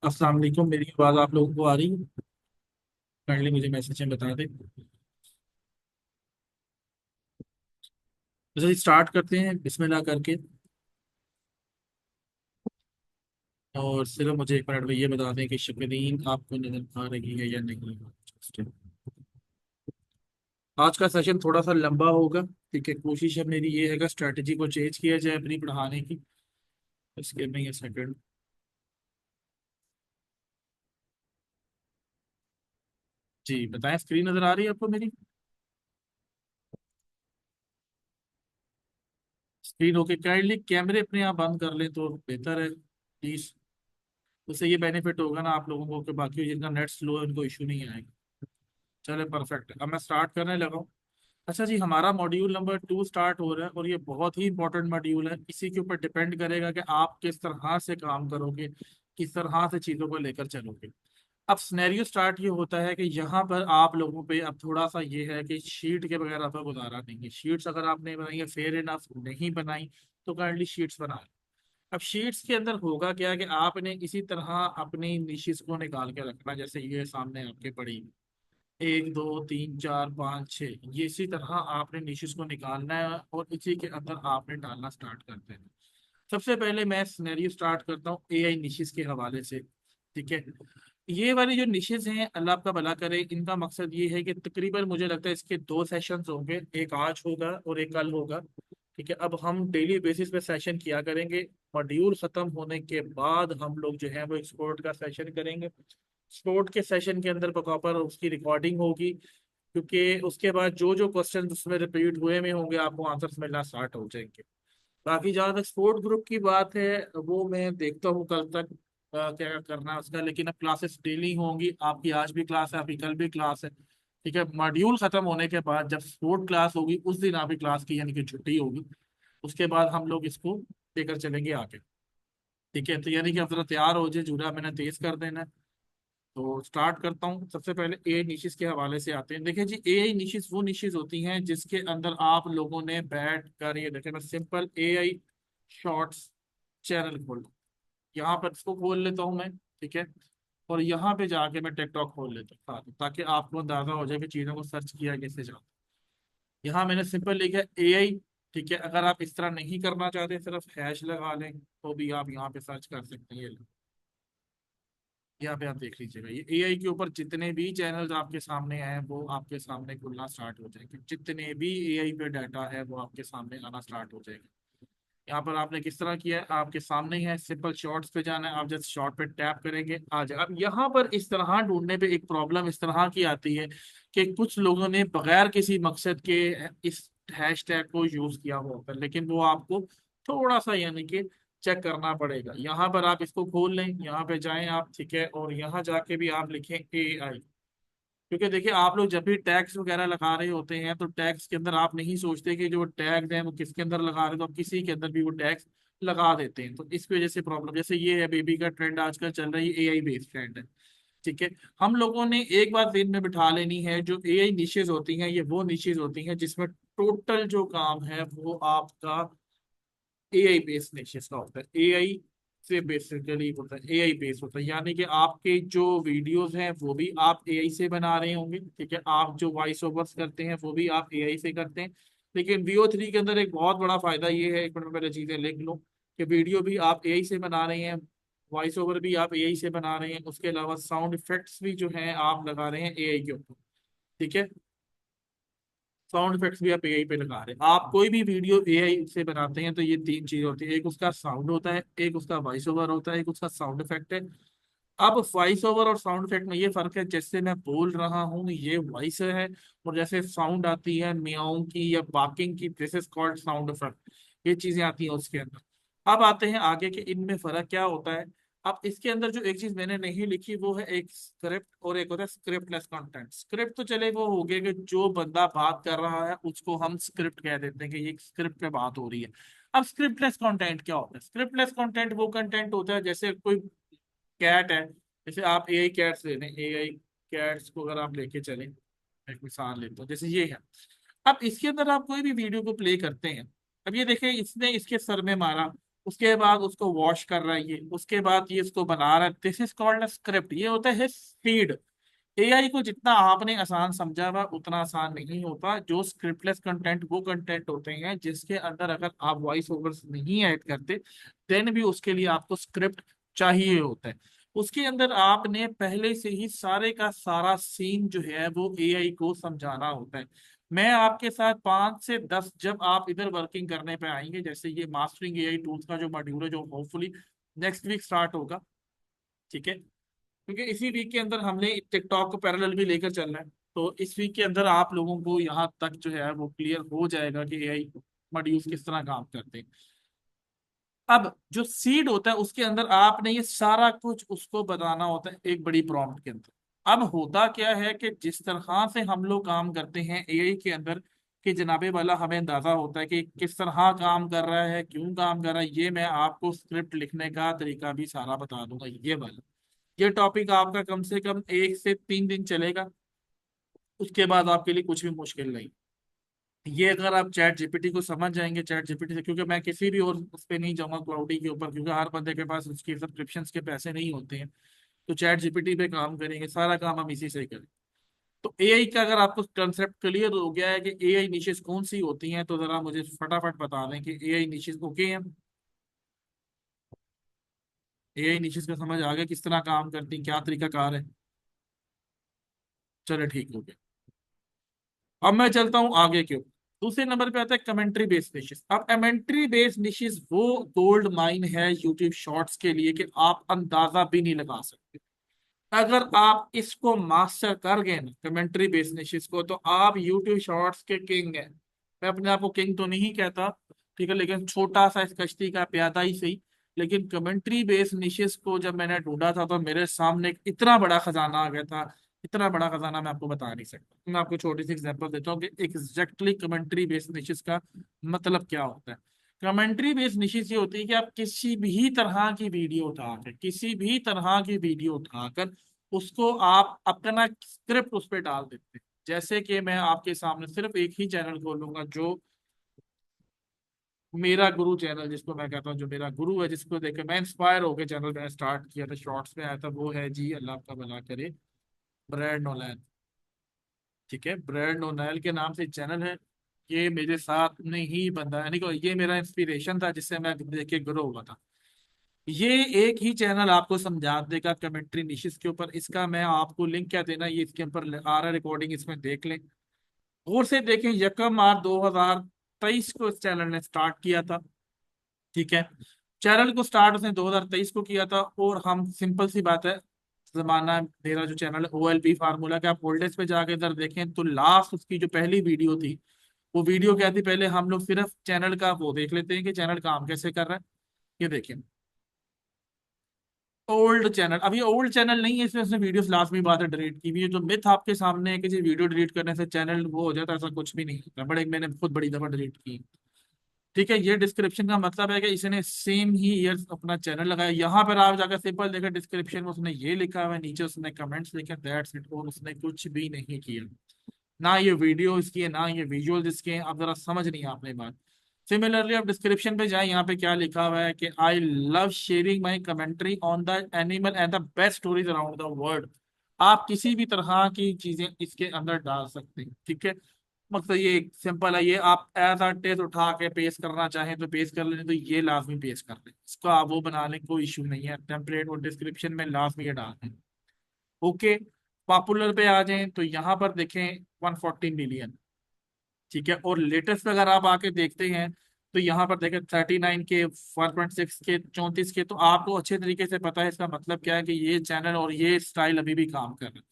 अस्सलाम वालेकुम। मेरी आवाज़ आप लोगों को आ रही है? काइंडली मुझे मैसेज में बता दें। तो स्टार्ट करते हैं बिस्मिल्लाह करके। और सिर्फ मुझे एक मिनट में ये बता दें कि शक्रीन आपको नजर आ रही है या नहीं। आज का सेशन थोड़ा सा लंबा होगा, ठीक है। कोशिश है मेरी ये है कि स्ट्रेटजी को चेंज किया जाए अपनी पढ़ाने की। इसके में ये सेकंड। जी बताएं, स्क्रीन नजर आ रही है आपको मेरी? Screen okay. काइंडली कैमरे अपने आप बंद कर लें तो बेहतर है प्लीज। उससे ये बेनिफिट होगा ना आप लोगों को कि बाकी जिनका नेट स्लो है उनको इशू नहीं आएगा। चले परफेक्ट, अब मैं स्टार्ट करने लगा हूँ। अच्छा जी, हमारा मॉड्यूल नंबर 2 स्टार्ट हो रहा है और ये बहुत ही इंपॉर्टेंट मॉड्यूल है। इसी के ऊपर डिपेंड करेगा कि आप किस तरह से काम करोगे, किस तरह से चीज़ों को लेकर चलोगे। अब सिनेरियो स्टार्ट ये होता है कि यहाँ पर आप लोगों पे अब थोड़ा सा ये है कि शीट के बगैर आपका गुजारा नहीं है। शीट्स अगर आपने बनाई है, फेयर इनफ नहीं बनाई तो काइंडली शीट्स बना लें। अब शीट्स के अंदर होगा क्या कि आपने इसी तरह अपनी निशिस को निकाल के रखना, जैसे ये सामने आपके पड़ी 1 2 3 4 5 6, ये इसी तरह आपने निशिस को निकालना है और इसी के अंदर आपने डालना स्टार्ट कर देना। सबसे पहले मैं सिनेरियो स्टार्ट करता हूँ एआई निशिस के हवाले से, ठीक है। ये वाली जो निशेज हैं, अल्लाह आपका भला करे, इनका मकसद ये है कि तकरीबन मुझे लगता है इसके 2 सेशंस होंगे, एक आज होगा और एक कल होगा, ठीक है। अब हम डेली बेसिस पे सेशन किया करेंगे। मॉड्यूल खत्म होने के बाद हम लोग जो है वो एक्सपोर्ट का सेशन करेंगे। एक्सपोर्ट के सेशन के अंदर प्रॉपर उसकी रिकॉर्डिंग होगी, क्योंकि उसके बाद जो जो क्वेश्चन उसमें रिपीट हुए में होंगे आपको आंसर्स मिलना स्टार्ट हो जाएंगे। बाकी जहाँ तक स्पोर्ट ग्रुप की बात है, वो मैं देखता हूँ कल तक क्या करना है उसका। लेकिन अब क्लासेस डेली होंगी, आपकी आज भी क्लास है, आपकी कल भी क्लास है, ठीक है। मॉड्यूल खत्म होने के बाद जब स्पोर्ट क्लास होगी उस दिन आपकी क्लास की यानी कि छुट्टी होगी। उसके बाद हम लोग इसको लेकर चलेंगे आगे, ठीक है। तो यानी कि अब जरा तैयार हो जाए, जूरा मैंने तेज कर देना है। तो स्टार्ट करता हूँ। सबसे पहले ए निशिस के हवाले से आते हैं। देखिए जी, ए निशिस वो निशिस होती हैं जिसके अंदर आप लोगों ने बैठ कर, ये देखें मैं सिंपल ए आई शॉर्ट्स चैनल खोल, यहाँ पर इसको खोल लेता हूँ मैं, ठीक है। और यहाँ पे जाके मैं टेकटॉक खोल लेता हूँ ताकि आपको अंदाजा हो जाए कि चीज़ों को सर्च किया कैसे जाता है। यहाँ मैंने सिंपल लिखा है ए आई, ठीक है। अगर आप इस तरह नहीं करना चाहते, सिर्फ हैश लगा लें, तो भी आप यहाँ पे सर्च कर सकते हैं। ये यहाँ पे आप देख लीजिएगा, ये एआई के ऊपर जितने भी चैनल्स आपके सामने हैं वो आपके सामने खुलना स्टार्ट हो जाएंगे। जितने भी एआई पे डाटा है वो आपके सामने आना स्टार्ट हो जाएगा। यहाँ पर आपने किस तरह किया है, आपके सामने ही है, सिंपल शॉर्ट्स पे जाना है, आप जस्ट शॉर्ट पे टैप करेंगे आ जाए। अब यहाँ पर इस तरह ढूंढने पे एक प्रॉब्लम इस तरह की आती है कि कुछ लोगों ने बगैर किसी मकसद के इस हैश टैग को यूज किया हुआ होता है, लेकिन वो आपको थोड़ा सा यानी कि चेक करना पड़ेगा। यहाँ पर आप इसको खोल लें, यहाँ पे जाएं आप, ठीक है। और यहाँ जाके भी आप लिखें ए आई, क्योंकि देखिए आप लोग जब भी टैग्स वगैरह लगा रहे होते हैं तो टैग्स के अंदर आप नहीं सोचते कि जो टैग्स हैं वो किसके अंदर लगा रहे हैं, तो आप किसी के अंदर भी वो टैग्स लगा देते हैं। तो इस वजह से प्रॉब्लम, जैसे ये है बेबी का ट्रेंड आजकल चल रहा है, ये एआई बेस्ड ट्रेंड है, ठीक है। हम लोगों ने एक बात दिन में बिठा लेनी है, जो एआई निशेज होती हैं ये वो निशेज होती हैं जिसमें टोटल जो काम है वो आपका एआई बेस्ड निशेज का होता है। एआई से बेसिकली होता है, एआई बेस्ड होता है, यानी कि आपके जो वीडियोस हैं वो भी आप एआई से बना रहे होंगे, ठीक है। आप जो वॉइस ओवर्स करते हैं वो भी आप एआई से करते हैं। लेकिन VO3 के अंदर एक बहुत बड़ा फायदा ये है, एक मिनट में पहले चीजें लिख लो, कि वीडियो भी आप एआई से बना रहे हैं, वॉइस ओवर भी आप एआई से बना रहे हैं, उसके अलावा साउंड इफेक्ट्स भी जो हैं आप लगा रहे हैं एआई के ऊपर, ठीक है। साउंड इफेक्ट्स भी आप एआई पे लगा रहे हैं। आप कोई भी वीडियो एआई से बनाते हैं तो ये 3 चीजें होती है, एक उसका साउंड होता है, एक उसका वॉइस ओवर होता है, एक उसका साउंड इफेक्ट है। अब वॉइस ओवर और साउंड इफेक्ट में ये फर्क है, जैसे मैं बोल रहा हूँ ये वॉइस है, और जैसे साउंड आती है म्याऊं की या बाकिंग की, this is called sound effect. ये चीजें आती हैं उसके अंदर। अब आते हैं आगे कि इनमें फर्क क्या होता है। अब इसके अंदर जो एक चीज मैंने नहीं लिखी वो है एक स्क्रिप्ट और एक होता है स्क्रिप्टलेस कंटेंट। स्क्रिप्ट तो चले वो हो गया कि जो बंदा बात कर रहा है उसको हम स्क्रिप्ट कह देते हैं कि ये स्क्रिप्ट पे बात हो रही है। अब स्क्रिप्टलेस कंटेंट क्या होता है? स्क्रिप्टलेस कंटेंट वो कंटेंट होता है, जैसे कोई कैट है, जैसे आप एआई कैट्स ले लें, एआई कैट्स को अगर आप लेके चलें, एक मिसाल लेते हैं जैसे ये है। अब इसके अंदर आप कोई भी वीडियो को प्ले करते हैं, अब ये देखें इसने इसके सर में मारा, उसके बाद उसको वॉश कर रहा है, ये उसके बाद ये इसको बना रहा है, this is called a script. ये होता है फीड। एआई को जितना आपने आसान समझा हुआ उतना आसान नहीं होता। जो स्क्रिप्टलेस कंटेंट वो कंटेंट होते हैं जिसके अंदर अगर आप वॉइस ओवर्स नहीं ऐड करते देन भी उसके लिए आपको स्क्रिप्ट चाहिए होता है। उसके अंदर आपने पहले से ही सारे का सारा सीन जो है वो एआई को समझाना होता है। मैं आपके साथ 5 से 10 जब आप इधर वर्किंग करने पे आएंगे, जैसे ये मास्टरिंग एआई टूल्स का जो मॉड्यूल है जो होपफुली नेक्स्ट वीक स्टार्ट होगा, ठीक है, क्योंकि इसी वीक के अंदर हमने टिकटॉक को पैरेलल भी लेकर चलना है। तो इस वीक के अंदर आप लोगों को यहाँ तक जो है वो क्लियर हो जाएगा कि एआई मॉड्यूल्स किस तरह काम करते हैं। अब जो सीड होता है उसके अंदर आपने ये सारा कुछ उसको बताना होता है एक बड़ी प्रॉम्प्ट के अंदर। अब होता क्या है कि जिस तरह से हम लोग काम करते हैं एआई के अंदर, कि जनाबे वाला हमें अंदाजा होता है कि किस तरह काम कर रहा है, क्यों काम कर रहा है, ये मैं आपको स्क्रिप्ट लिखने का तरीका भी सारा बता दूंगा। ये वाला ये टॉपिक आपका कम से कम 1 से 3 दिन चलेगा। उसके बाद आपके लिए कुछ भी मुश्किल नहीं। ये अगर आप चैट जीपीटी को समझ जाएंगे, चैट जीपीटी से, क्योंकि मैं किसी भी और उस पर नहीं जाऊंगा क्लाउडी के ऊपर, क्योंकि हर बंदे के पास उसकी सब्सक्रिप्शन के पैसे नहीं होते हैं। तो चैट जीपीटी पे काम करेंगे, सारा काम हम इसी से ही करें। तो एआई का अगर आपको कंसेप्ट क्लियर हो गया है कि एआई निशेस कौन सी होती हैं, तो जरा मुझे फटाफट बता दें कि एआई निशेस ओके हैं। एआई निशेस का समझ आ गया किस तरह काम करती हैं, क्या तरीका कार है। चलो ठीक हो गया। अब मैं चलता हूँ आगे क्यों। दूसरे नंबर पे आता है कमेंट्री बेस्ड निशेस। अब कमेंट्री बेस्ड निशेस वो गोल्ड माइन है यूट्यूब शॉर्ट्स के लिए कि आप अंदाजा भी नहीं लगा सकते। अगर आप इसको मास्टर कर गए ना कमेंट्री बेस्ड निशेस को, तो आप यूट्यूब शॉर्ट्स के किंग हैं। मैं अपने आप को किंग तो नहीं कहता, ठीक है, लेकिन छोटा सा इस कश्ती का प्यादा ही सही। लेकिन कमेंट्री बेस्ड निशेस को जब मैंने ढूंढा था तो मेरे सामने एक इतना बड़ा खजाना आ गया था। इतना बड़ा खजाना मैं आपको बता नहीं सकता। मैं आपको छोटी सी एग्जांपल देता हूँ कि एग्जैक्टली कमेंट्री बेस्ड निशेस का मतलब क्या होता है। कमेंट्री बेस्ड निशेस ये होती है कि आप किसी भी तरह की वीडियो उठाकर, किसी भी तरह की वीडियो उठाकर उसको आप अपना स्क्रिप्ट उस पर डाल देते हैं। जैसे कि मैं आपके सामने सिर्फ एक ही चैनल खोलूंगा, जो मेरा गुरु चैनल जिसको मैं कहता हूँ, जो मेरा गुरु है, जिसको देख के मैं इंस्पायर होकर चैनल मैंने स्टार्ट किया था, शॉर्ट्स में आया था, वो है जी, अल्लाह आपका भला करे, ब्रैड नोलैन। ठीक है, ब्रैड नोलैन के नाम से चैनल है। ये मेरे साथ में ही बंदा, यानी कि ये मेरा इंस्पिरेशन था जिससे मैं देख के ग्रो हुआ था। ये एक ही चैनल आपको समझा देगा कमेंट्री निशिस के ऊपर। इसका मैं आपको लिंक क्या देना, ये इसके ऊपर आ रहा है रिकॉर्डिंग, इसमें देख लें, गौर से देखें। 1 मार्च 2023 को इस चैनल ने स्टार्ट किया था, ठीक है। चैनल को स्टार्ट उसने 2023 को किया था। और हम सिंपल सी बात है, जमाना मेरा जो चैनल है OLP फार्मूला के, आप ओल्डेज पे जाके इधर देखें तो लास्ट उसकी जो पहली वीडियो थी, वो वीडियो क्या थी, पहले हम लोग सिर्फ चैनल का वो देख लेते हैं कि चैनल काम कैसे कर रहा है। ये देखें, ओल्ड चैनल, अभी ओल्ड चैनल नहीं है, इसमें उसने वीडियोस लास्ट में बात है डिलीट की हुई है। जो मिथ आपके सामने है कि जी वीडियो डिलीट करने से चैनल वो हो जाता है, ऐसा कुछ भी नहीं होता। बड़े मैंने खुद बड़ी दफा डिलीट की, ठीक है। ये डिस्क्रिप्शन का मतलब है कि इसने सेम ही ईयर अपना चैनल लगाया। यहाँ पर आप जाकर सिंपल देखें डिस्क्रिप्शन में उसने ये लिखा हुआ है, नीचे उसने कमेंट्स लिखे, दैट्स इट। और उसने कुछ भी नहीं किया, ना ये वीडियो इसकी है, ना ये विजुअल इसके हैं। आप जरा समझ नहीं आपने बात। सिमिलरली आप डिस्क्रिप्शन पे जाए, यहाँ पे क्या लिखा हुआ है कि I love sharing my commentary on the animal and the best stories around the world. आप किसी भी तरह की चीजें इसके अंदर डाल सकते हैं, ठीक है। मतलब ये सिंपल है, ये आप एज अ टेस्ट उठा के पेश करना चाहें तो पेश कर लें, तो ये लाजमी पेश कर लें, इसको आप वो बना लें, कोई इशू नहीं है। टेम्पलेट और डिस्क्रिप्शन में लाजमी ये डाल दें, ओके। पॉपुलर पे आ जाएं तो यहाँ पर देखें 140 मिलियन, ठीक है। और लेटेस्ट पे अगर आप आके देखते हैं तो यहाँ पर देखें 39 के, 1.6 के, 34 के। तो आपको अच्छे तरीके से पता है इसका मतलब क्या है कि ये चैनल और ये स्टाइल अभी भी काम कर रहे हैं।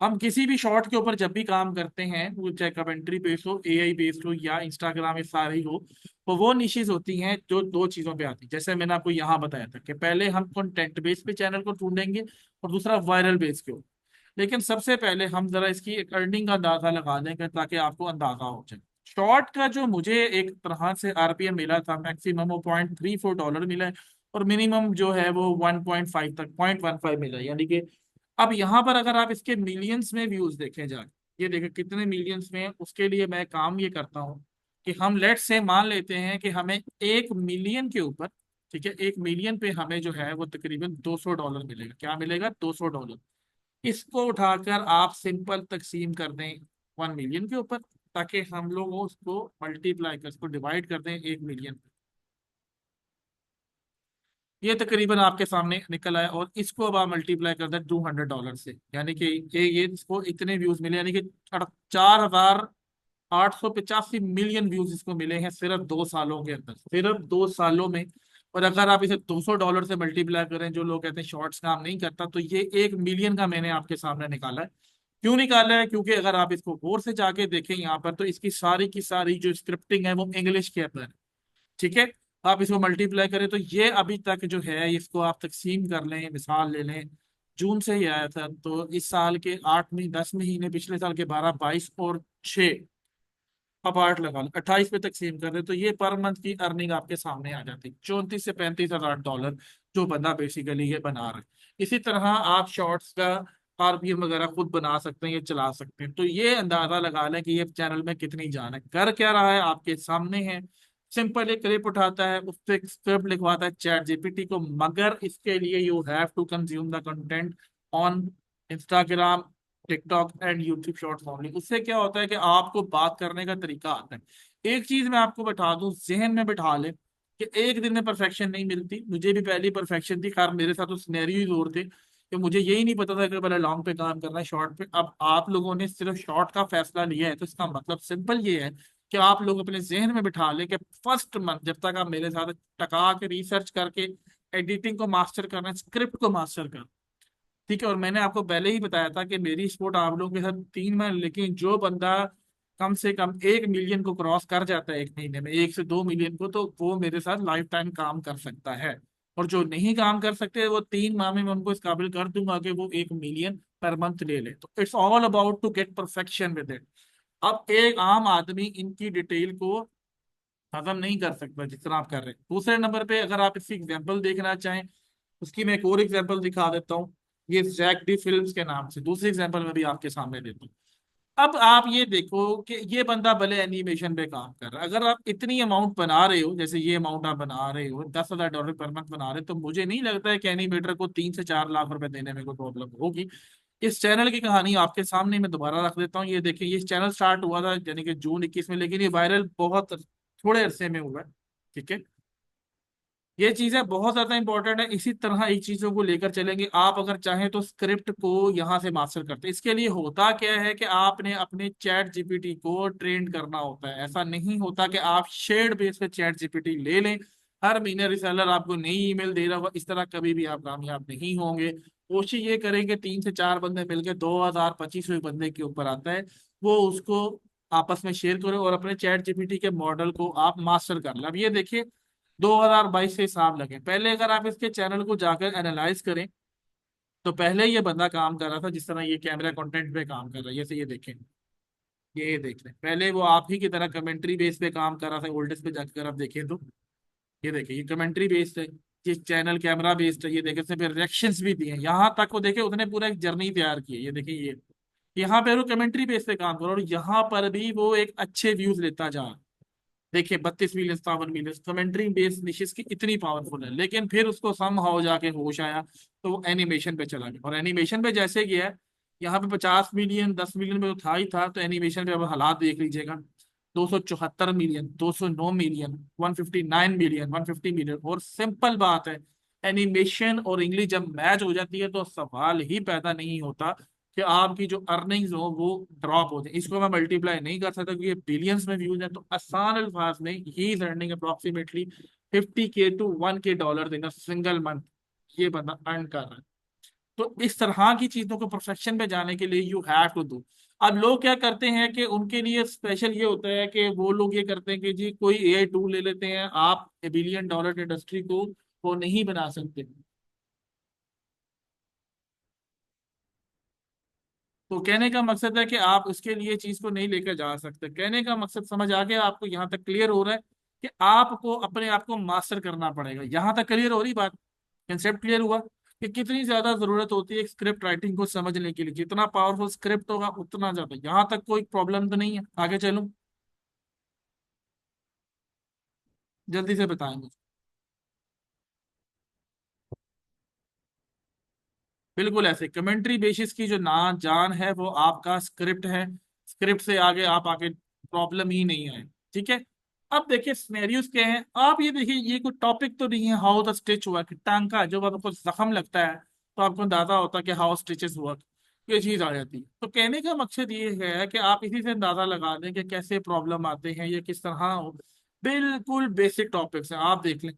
हम किसी भी शॉर्ट के ऊपर जब भी काम करते हैं, वो चाहे कमेंट्री बेस्ड हो, एआई बेस्ड हो, या इंस्टाग्राम ये सारे ही हो, तो वो निशेज होती हैं जो दो चीजों पे आती है। जैसे मैंने आपको यहाँ बताया था कि पहले हम कंटेंट बेस पे चैनल को ढूंढेंगे और दूसरा वायरल बेस के ऊपर। लेकिन सबसे पहले हम जरा इसकी एक अर्निंग का अंदाजा लगा देंगे ताकि आपको अंदाजा हो जाए। शॉर्ट का जो मुझे एक तरह से आरपीएम मिला था, मैक्सिमम वो $0.34 मिला है, और मिनिमम जो है वो 1.5 तक 0.15 मिला है। यानी कि अब यहाँ पर अगर आप इसके मिलियंस में व्यूज देखें जाके, ये देखें कितने मिलियंस में, उसके लिए मैं काम ये करता हूँ कि हम लेट से मान लेते हैं कि हमें 1 मिलियन के ऊपर ठीक है, 1 मिलियन पे हमें जो है वो तकरीबन $200 मिलेगा। क्या मिलेगा? $200। इसको उठाकर आप सिंपल तकसीम कर दें 1 मिलियन के ऊपर, ताकि हम लोग उसको मल्टीप्लाई कर, उसको डिवाइड कर दें 1 मिलियन। ये तकरीबन आपके सामने निकल आया, और इसको अब आप मल्टीप्लाई कर दें $200 से, यानी कि ये इसको इतने व्यूज मिले, यानी कि 4,885 मिलियन व्यूज इसको मिले हैं सिर्फ 2 सालों के अंदर, सिर्फ 2 सालों में। और अगर आप इसे $200 से मल्टीप्लाई करें, जो लोग कहते हैं शॉर्ट्स काम नहीं करता, तो ये 1 मिलियन का मैंने आपके सामने निकाला है। क्यों निकाला है? क्योंकि अगर आप इसको गौर से जाके देखें यहाँ पर, तो इसकी सारी की सारी जो स्क्रिप्टिंग है वो इंग्लिश के अंदर है। ठीक है, आप इसको मल्टीप्लाई करें तो ये अभी तक जो है, इसको आप तकसीम कर लें, मिसाल ले लें, जून से ही आया था, तो इस साल के 8 10 महीने, पिछले साल के 12 22 और 6, अब 8 लगा लो, 28 पे तकसीम कर दे, तो ये पर मंथ की अर्निंग आपके सामने आ जाती है, 34 से 35 हज़ार डॉलर, जो बंदा बेसिकली ये बना रहा है। इसी तरह आप शॉर्ट्स का आरपीएम वगैरह खुद बना सकते हैं, ये चला सकते हैं। तो ये अंदाजा लगा लें कि ये चैनल में कितनी जान है। कर क्या रहा है आपके सामने है, सिंपल एक क्लिप उठाता है, उस पर स्क्रिप्ट लिखवाता है चैट जीपीटी को, मगर इसके लिए you have to consume the content on Instagram, TikTok and YouTube shorts only. उससे क्या होता है कि आपको बात करने का तरीका आता है। एक चीज मैं आपको बता दूं, जहन में बिठा ले कि एक दिन में परफेक्शन नहीं मिलती। मुझे भी पहली परफेक्शन थी, खैर मेरे साथ तो सिनेरियो और थे कि मुझे यही नहीं पता था कि पहले लॉन्ग पे काम करना है शॉर्ट पे। अब आप लोगों ने सिर्फ शॉर्ट का फैसला लिया है, तो इसका मतलब सिंपल ये है कि आप लोग अपने जहन में बिठा लें कि फर्स्ट मंथ जब तक आप मेरे साथ टका के रिसर्च करके एडिटिंग को मास्टर करना, स्क्रिप्ट को मास्टर करना। ठीक है, और मैंने आपको पहले ही बताया था कि मेरी सपोर्ट आप लोगों के साथ 3 महीने, लेकिन जो बंदा कम से कम 1 मिलियन को क्रॉस कर जाता है एक महीने में, 1 से 2 मिलियन को, तो वो मेरे साथ लाइफ टाइम काम कर सकता है। और जो नहीं काम कर सकते, वो 3 माह में मैं उनको इस काबिल कर दूंगा कि वो 1 मिलियन पर मंथ ले ले। तो it's all about to get perfection with it. अब एक आम आदमी इनकी डिटेल को हजम नहीं कर सकता जिस तरह आप कर रहे हैं। दूसरे नंबर पे अगर आप इसकी एग्जांपल देखना चाहें, उसकी मैं एक और एग्जांपल दिखा देता हूँ। ये जैक डी फिल्म्स के नाम से दूसरी एग्जांपल मैं भी आपके सामने देता हूँ। अब आप ये देखो कि ये बंदा भले एनिमेशन पे काम कर रहा है, अगर आप इतनी अमाउंट बना रहे हो, जैसे ये अमाउंट आप बना रहे हो, $10,000 पर मंथ बना रहे हो, तो मुझे नहीं लगता है कि एनिमेटर को 3 से 4 लाख रुपए देने में कोई प्रॉब्लम होगी। इस चैनल की कहानी आपके सामने मैं दोबारा रख देता हूँ। ये देखिए, ये चैनल स्टार्ट हुआ था यानी कि जून 21 में, लेकिन ये वायरल बहुत थोड़े अरसे में हुआ है। ठीक है, ये चीजें बहुत ज्यादा इंपॉर्टेंट है। इसी तरह इन चीजों को लेकर चलेंगे। आप अगर चाहें तो स्क्रिप्ट को यहाँ से मास्टर करते हैं। इसके लिए होता क्या है कि आपने अपने चैट जीपीटी को ट्रेन करना होता है। ऐसा नहीं होता कि आप शेयर्ड बेस पे चैट जीपीटी ले लें, हर महीने रिसेलर आपको नई ईमेल दे रहा होगा, इस तरह कभी भी आप कामयाब नहीं होंगे। कोशिश ये करेंगे 3 से 4 बंदे मिलकर, 2,000 25 बंदे के ऊपर आता है, वो उसको आपस में शेयर करो और अपने चैट जीपीटी के मॉडल को आप मास्टर कर लें। अब ये देखिए, 2022 से हिसाब लगे, पहले अगर आप इसके चैनल को जाकर एनालाइज करें, तो पहले ये बंदा काम कर रहा था जिस तरह ये कैमरा कंटेंट पे काम कर रहा है, जैसे ये देखें, ये देख लें, पहले वो आप ही की तरह कमेंट्री बेस पे काम कर रहा था। ओल्डेस्ट पे जाकर आप देखें तो ये देखिए, ये कमेंट्री बेस्ड है, ये चैनल कैमरा बेस्ड है। ये देखे, उसने फिर रिएक्शंस भी दिए, यहाँ तक वो देखे उसने पूरा एक जर्नी तैयार की है। ये देखिए, ये यहाँ पे वो कमेंट्री बेस पे काम कर रहा है, और यहाँ पर भी वो एक अच्छे व्यूज लेता जा रहा है। देखिए, 32 मिलियन 57 मिलियन, कमेंट्री बेस निशिस की इतनी पावरफुल है। लेकिन फिर उसको सम हाउ जाके होश आया, तो वो एनिमेशन पे चला गया, और एनिमेशन पे जैसे गया है, यहाँ पे 50 मिलियन 10 मिलियन में तो था ही था, तो एनिमेशन पे अब हालात देख लीजिएगा, 274 मिलियन, 209 मिलियन, 159 मिलियन, 150 मिलियन। और सिंपल बात है, एनिमेशन और इंग्लिश जब मैच हो जाती है, तो सवाल ही पैदा नहीं होता कि आपकी जो अर्निंग्स हो वो ड्रॉप हो जाए। इसको मैं मल्टीप्लाई नहीं कर सकता क्योंकि ये बिलियंस में व्यूज है। तो आसान अल्फाज में, he is earning approximately 50K to 1K dollar in single month, ये बंदा अर्न कर रहा है। तो इस तरह की चीजों को परफेक्शन पे जाने के लिए यू हैव टू डू। अब लोग क्या करते हैं कि उनके लिए स्पेशल ये होता है कि वो लोग ये करते हैं कि जी कोई एआई टूल ले लेते हैं, आप $1 बिलियन इंडस्ट्री को वो नहीं बना सकते। तो कहने का मकसद है कि आप उसके लिए चीज को नहीं लेकर जा सकते। कहने का मकसद समझ आ गया आपको? यहाँ तक क्लियर हो रहा है कि आपको अपने आप को मास्टर करना पड़ेगा। यहाँ तक क्लियर हो रही बात? कंसेप्ट क्लियर हुआ कि कितनी ज्यादा जरूरत होती है स्क्रिप्ट राइटिंग को समझने के लिए? जितना पावरफुल स्क्रिप्ट होगा उतना ज्यादा। यहाँ तक कोई प्रॉब्लम तो नहीं है? आगे चलूं? जल्दी से बताएंगे। बिल्कुल ऐसे कमेंट्री बेसिस की जो ना जान है वो आपका स्क्रिप्ट है। स्क्रिप्ट से आगे आप आके प्रॉब्लम ही नहीं है। ठीक है। अब देखिए सिनेरियोज क्या हैं, आप ये देखिए ये कोई टॉपिक तो नहीं है हाउ द स्टिच वर्क, टांग का जब आपको जख्म लगता है तो आपको अंदाजा होता है कि हाउ स्टिचेस वर्क, ये चीज आ जाती है। तो कहने का मकसद ये है कि आप इसी से अंदाजा लगा दें कि कैसे प्रॉब्लम आते हैं, ये किस तरह हो। बिल्कुल बेसिक टॉपिक्स हैं, आप देख लें।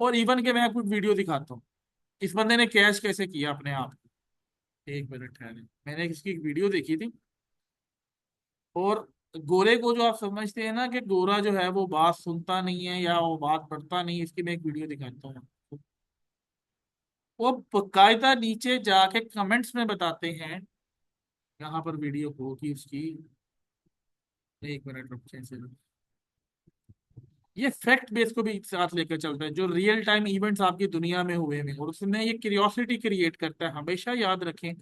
और इवन के मैं आपको वीडियो दिखाता हूँ, इस बंदे ने कैश कैसे किया अपने आप। एक मिनट ठहरे, मैंने इसकी एक वीडियो देखी थी। और गोरे को जो आप समझते हैं ना कि गोरा जो है वो बात सुनता नहीं है या वो बात पढ़ता नहीं है, इसकी मैं एक वीडियो दिखाता हूँ। वो बकायदा नीचे जाके कमेंट्स में बताते हैं, यहाँ पर वीडियो होगी उसकी। एक मिनट रुक से ये फैक्ट बेस को भी साथ लेकर चलता है, जो रियल टाइम इवेंट्स आपकी दुनिया में हुए हैं, और उसमें ये क्यूरियोसिटी क्रिएट करता है। हमेशा याद रखें,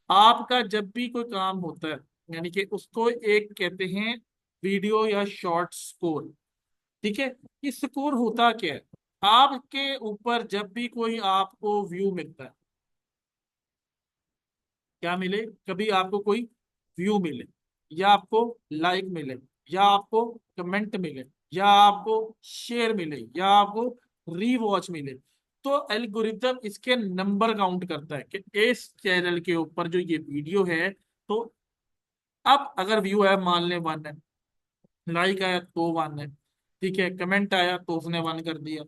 आपका जब भी कोई काम होता है, यानी कि उसको एक कहते हैं वीडियो या शॉर्ट स्कोर। ठीक है। ये स्कोर होता क्या है, आपके ऊपर जब भी कोई आपको व्यू मिलता है, क्या मिले, कभी आपको कोई व्यू मिले, या आपको लाइक मिले, या आपको कमेंट मिले, या आपको शेयर मिले, या आपको रीवॉच मिले, तो एल्गोरिथम इसके नंबर काउंट करता है कि इस चैनल के ऊपर जो ये वीडियो है, तो अब अगर व्यू है मान लें 1 है, लाइक आया तो 1 है, ठीक है, कमेंट आया तो उसने 1 कर दिया।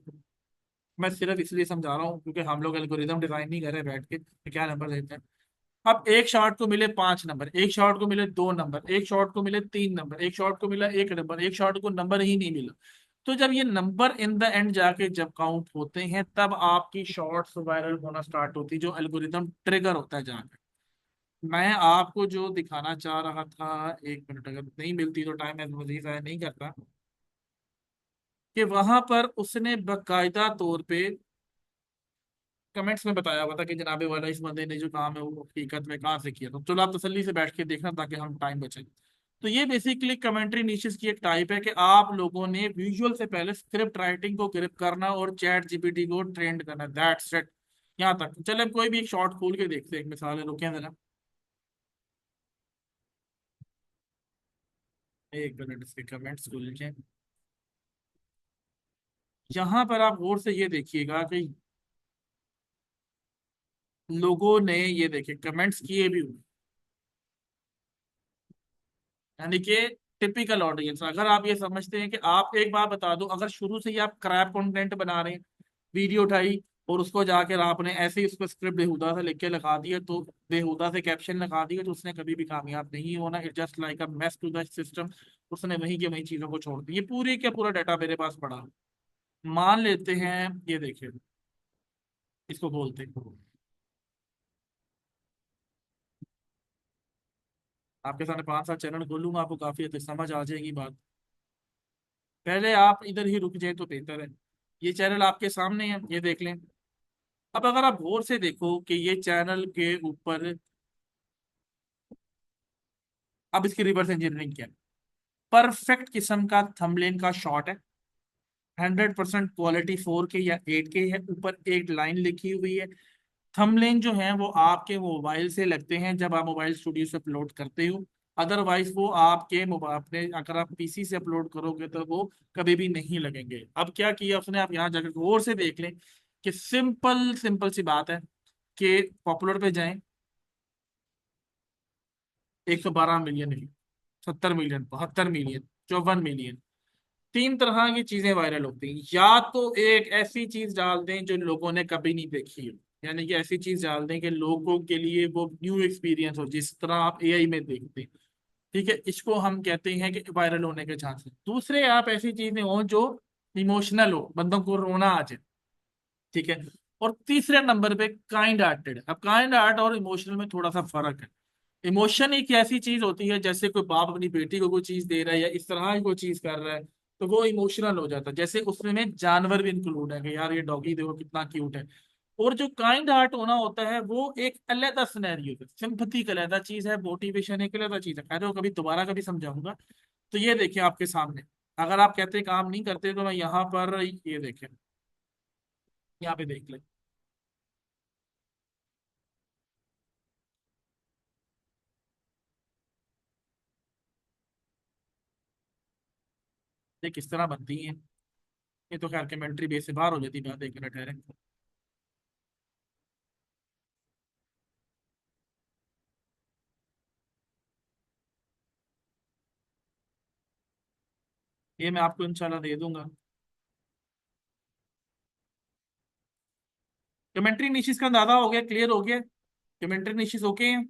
मैं सिर्फ इसलिए समझा रहा हूँ क्योंकि हम लोग एल्गोरिदम डिजाइन नहीं कर रहे बैठ के तो क्या नंबर देते हैं। अब एक शॉट को मिले 5 नंबर, एक शॉट को मिले 2 नंबर, एक शॉट को मिले 3 नंबर, एक शॉट को मिला 1 नंबर, एक शॉट को नंबर ही नहीं मिला, तो जब ये नंबर इन द एंड जाके जब काउंट होते हैं तब आपकी शॉर्ट्स वायरल होना स्टार्ट होती है, जो एल्गोरिदम ट्रिगर होता है जाके। मैं आपको जो दिखाना चाह रहा था, एक मिनट अगर नहीं मिलती तो टाइम मजीद ज़ाया नहीं करता, कि वहां पर उसने बकायदा तौर पे कमेंट्स में बताया हुआ था कि जनाबे वाला इस बंदे ने जो काम है वो हकीकत में कहाँ से किया। तो चलो आप तसल्ली से बैठ के देखना ताकि हम टाइम बचे। तो ये बेसिकली कमेंट्री नीशेस की एक टाइप है कि आप लोगों ने विजुअल से पहले स्क्रिप्ट राइटिंग को ग्रिप करना और चैट जीपीटी को ट्रेंड करना, दैट्स इट। यहाँ तक चले, कोई भी एक शॉर्ट खोल के देखते हैं, एक मिसाल है, रुके जरा एक मिनट, इसके कमेंट्स को लिखें। यहाँ पर आप गौर से ये देखिएगा कि लोगों ने ये देखे कमेंट्स किए भी हुए, यानी कि टिपिकल ऑडियंस। अगर आप ये समझते हैं कि आप, एक बात बता दो, अगर शुरू से ही आप क्रैप कंटेंट बना रहे हैं, वीडियो उठाई और उसको जाकर आपने ऐसे ही उसको स्क्रिप्ट बेहुदा से लिख के लगा दिया, तो बेहुदा से कैप्शन लगा दिया, तो उसने कभी भी कामयाब नहीं होना। It just like a mess to the system. उसने वहीं के वहीं चीजों को छोड़ दिया। ये पूरी का पूरा डाटा मेरे पास पड़ा है। मान लेते हैं, ये देखिए, इसको बोलते हैं, आपके सामने 5-7 चैनल खोलूंगा, आपको काफी हद तक समझ आ जाएगी बात। पहले आप इधर ही रुक जाए तो बेहतर है। ये चैनल आपके सामने है, ये देख लें। अब अगर आप गौर से देखो कि ये चैनल के ऊपर, अब इसकी रिवर्स इंजीनियरिंग क्या है, परफेक्ट किस्म का थंबनेल का शॉट है, 100% क्वालिटी 4K या 8K है, ऊपर एक लाइन लिखी हुई है। थंबनेल जो है वो आपके मोबाइल से लगते हैं जब आप मोबाइल स्टूडियो से अपलोड करते हो, अदरवाइज वो आपके मोबाइल अपने, अगर आप पीसी से अपलोड करोगे तो वो कभी भी नहीं लगेंगे। अब क्या किया उसने, आप यहाँ जाकर गौर से देख लें कि सिंपल सिंपल सी बात है कि पॉपुलर पे जाएं, 112 मिलियन, 70 मिलियन, 72 मिलियन, 54 मिलियन, 3 तरह की चीजें वायरल होती हैं। या तो एक ऐसी चीज डाल दें जो लोगों ने कभी नहीं देखी हो, यानी कि ऐसी चीज डाल दें कि लोगों के लिए वो न्यू एक्सपीरियंस हो, जिस तरह आप एआई में देखते हैं। ठीक है, इसको हम कहते हैं कि वायरल होने के चांसेस। दूसरे, आप ऐसी चीजें हो जो इमोशनल हो, बंदों को रोना आ जाए। ठीक है। और तीसरे नंबर पे काइंड हार्टेड। अब काइंड हार्ट और इमोशनल में थोड़ा सा फर्क है। इमोशन एक ऐसी चीज होती है, जैसे कोई बाप अपनी बेटी को कोई चीज दे रहा है या इस तरह की कोई चीज कर रहा है, तो वो इमोशनल हो जाता है। जैसे उसमें में जानवर भी इंक्लूड है कि यार ये डॉगी देखो कितना क्यूट है। और जो काइंड हार्ट होना होता है वो एक अलग सिनेरियो है, सिंपथी एक अलग चीज है, मोटिवेशन एक अलग चीज है। खैर वो कभी दोबारा कभी समझाऊंगा। तो ये देखिए आपके सामने, अगर आप कहते काम नहीं करते तो मैं यहाँ पर, ये देखें, यहाँ पे देख लें। ये किस तरह बनती है? ये तो खैर कमेंट्री बेस से बाहर हो जाती बात, एक मिनट ठहरे। ये मैं आपको इंशाल्लाह दे दूंगा। कमेंट्री निशिस का अंदाजा हो गया, क्लियर हो गया? कमेंट्री निशिस ओके हैं?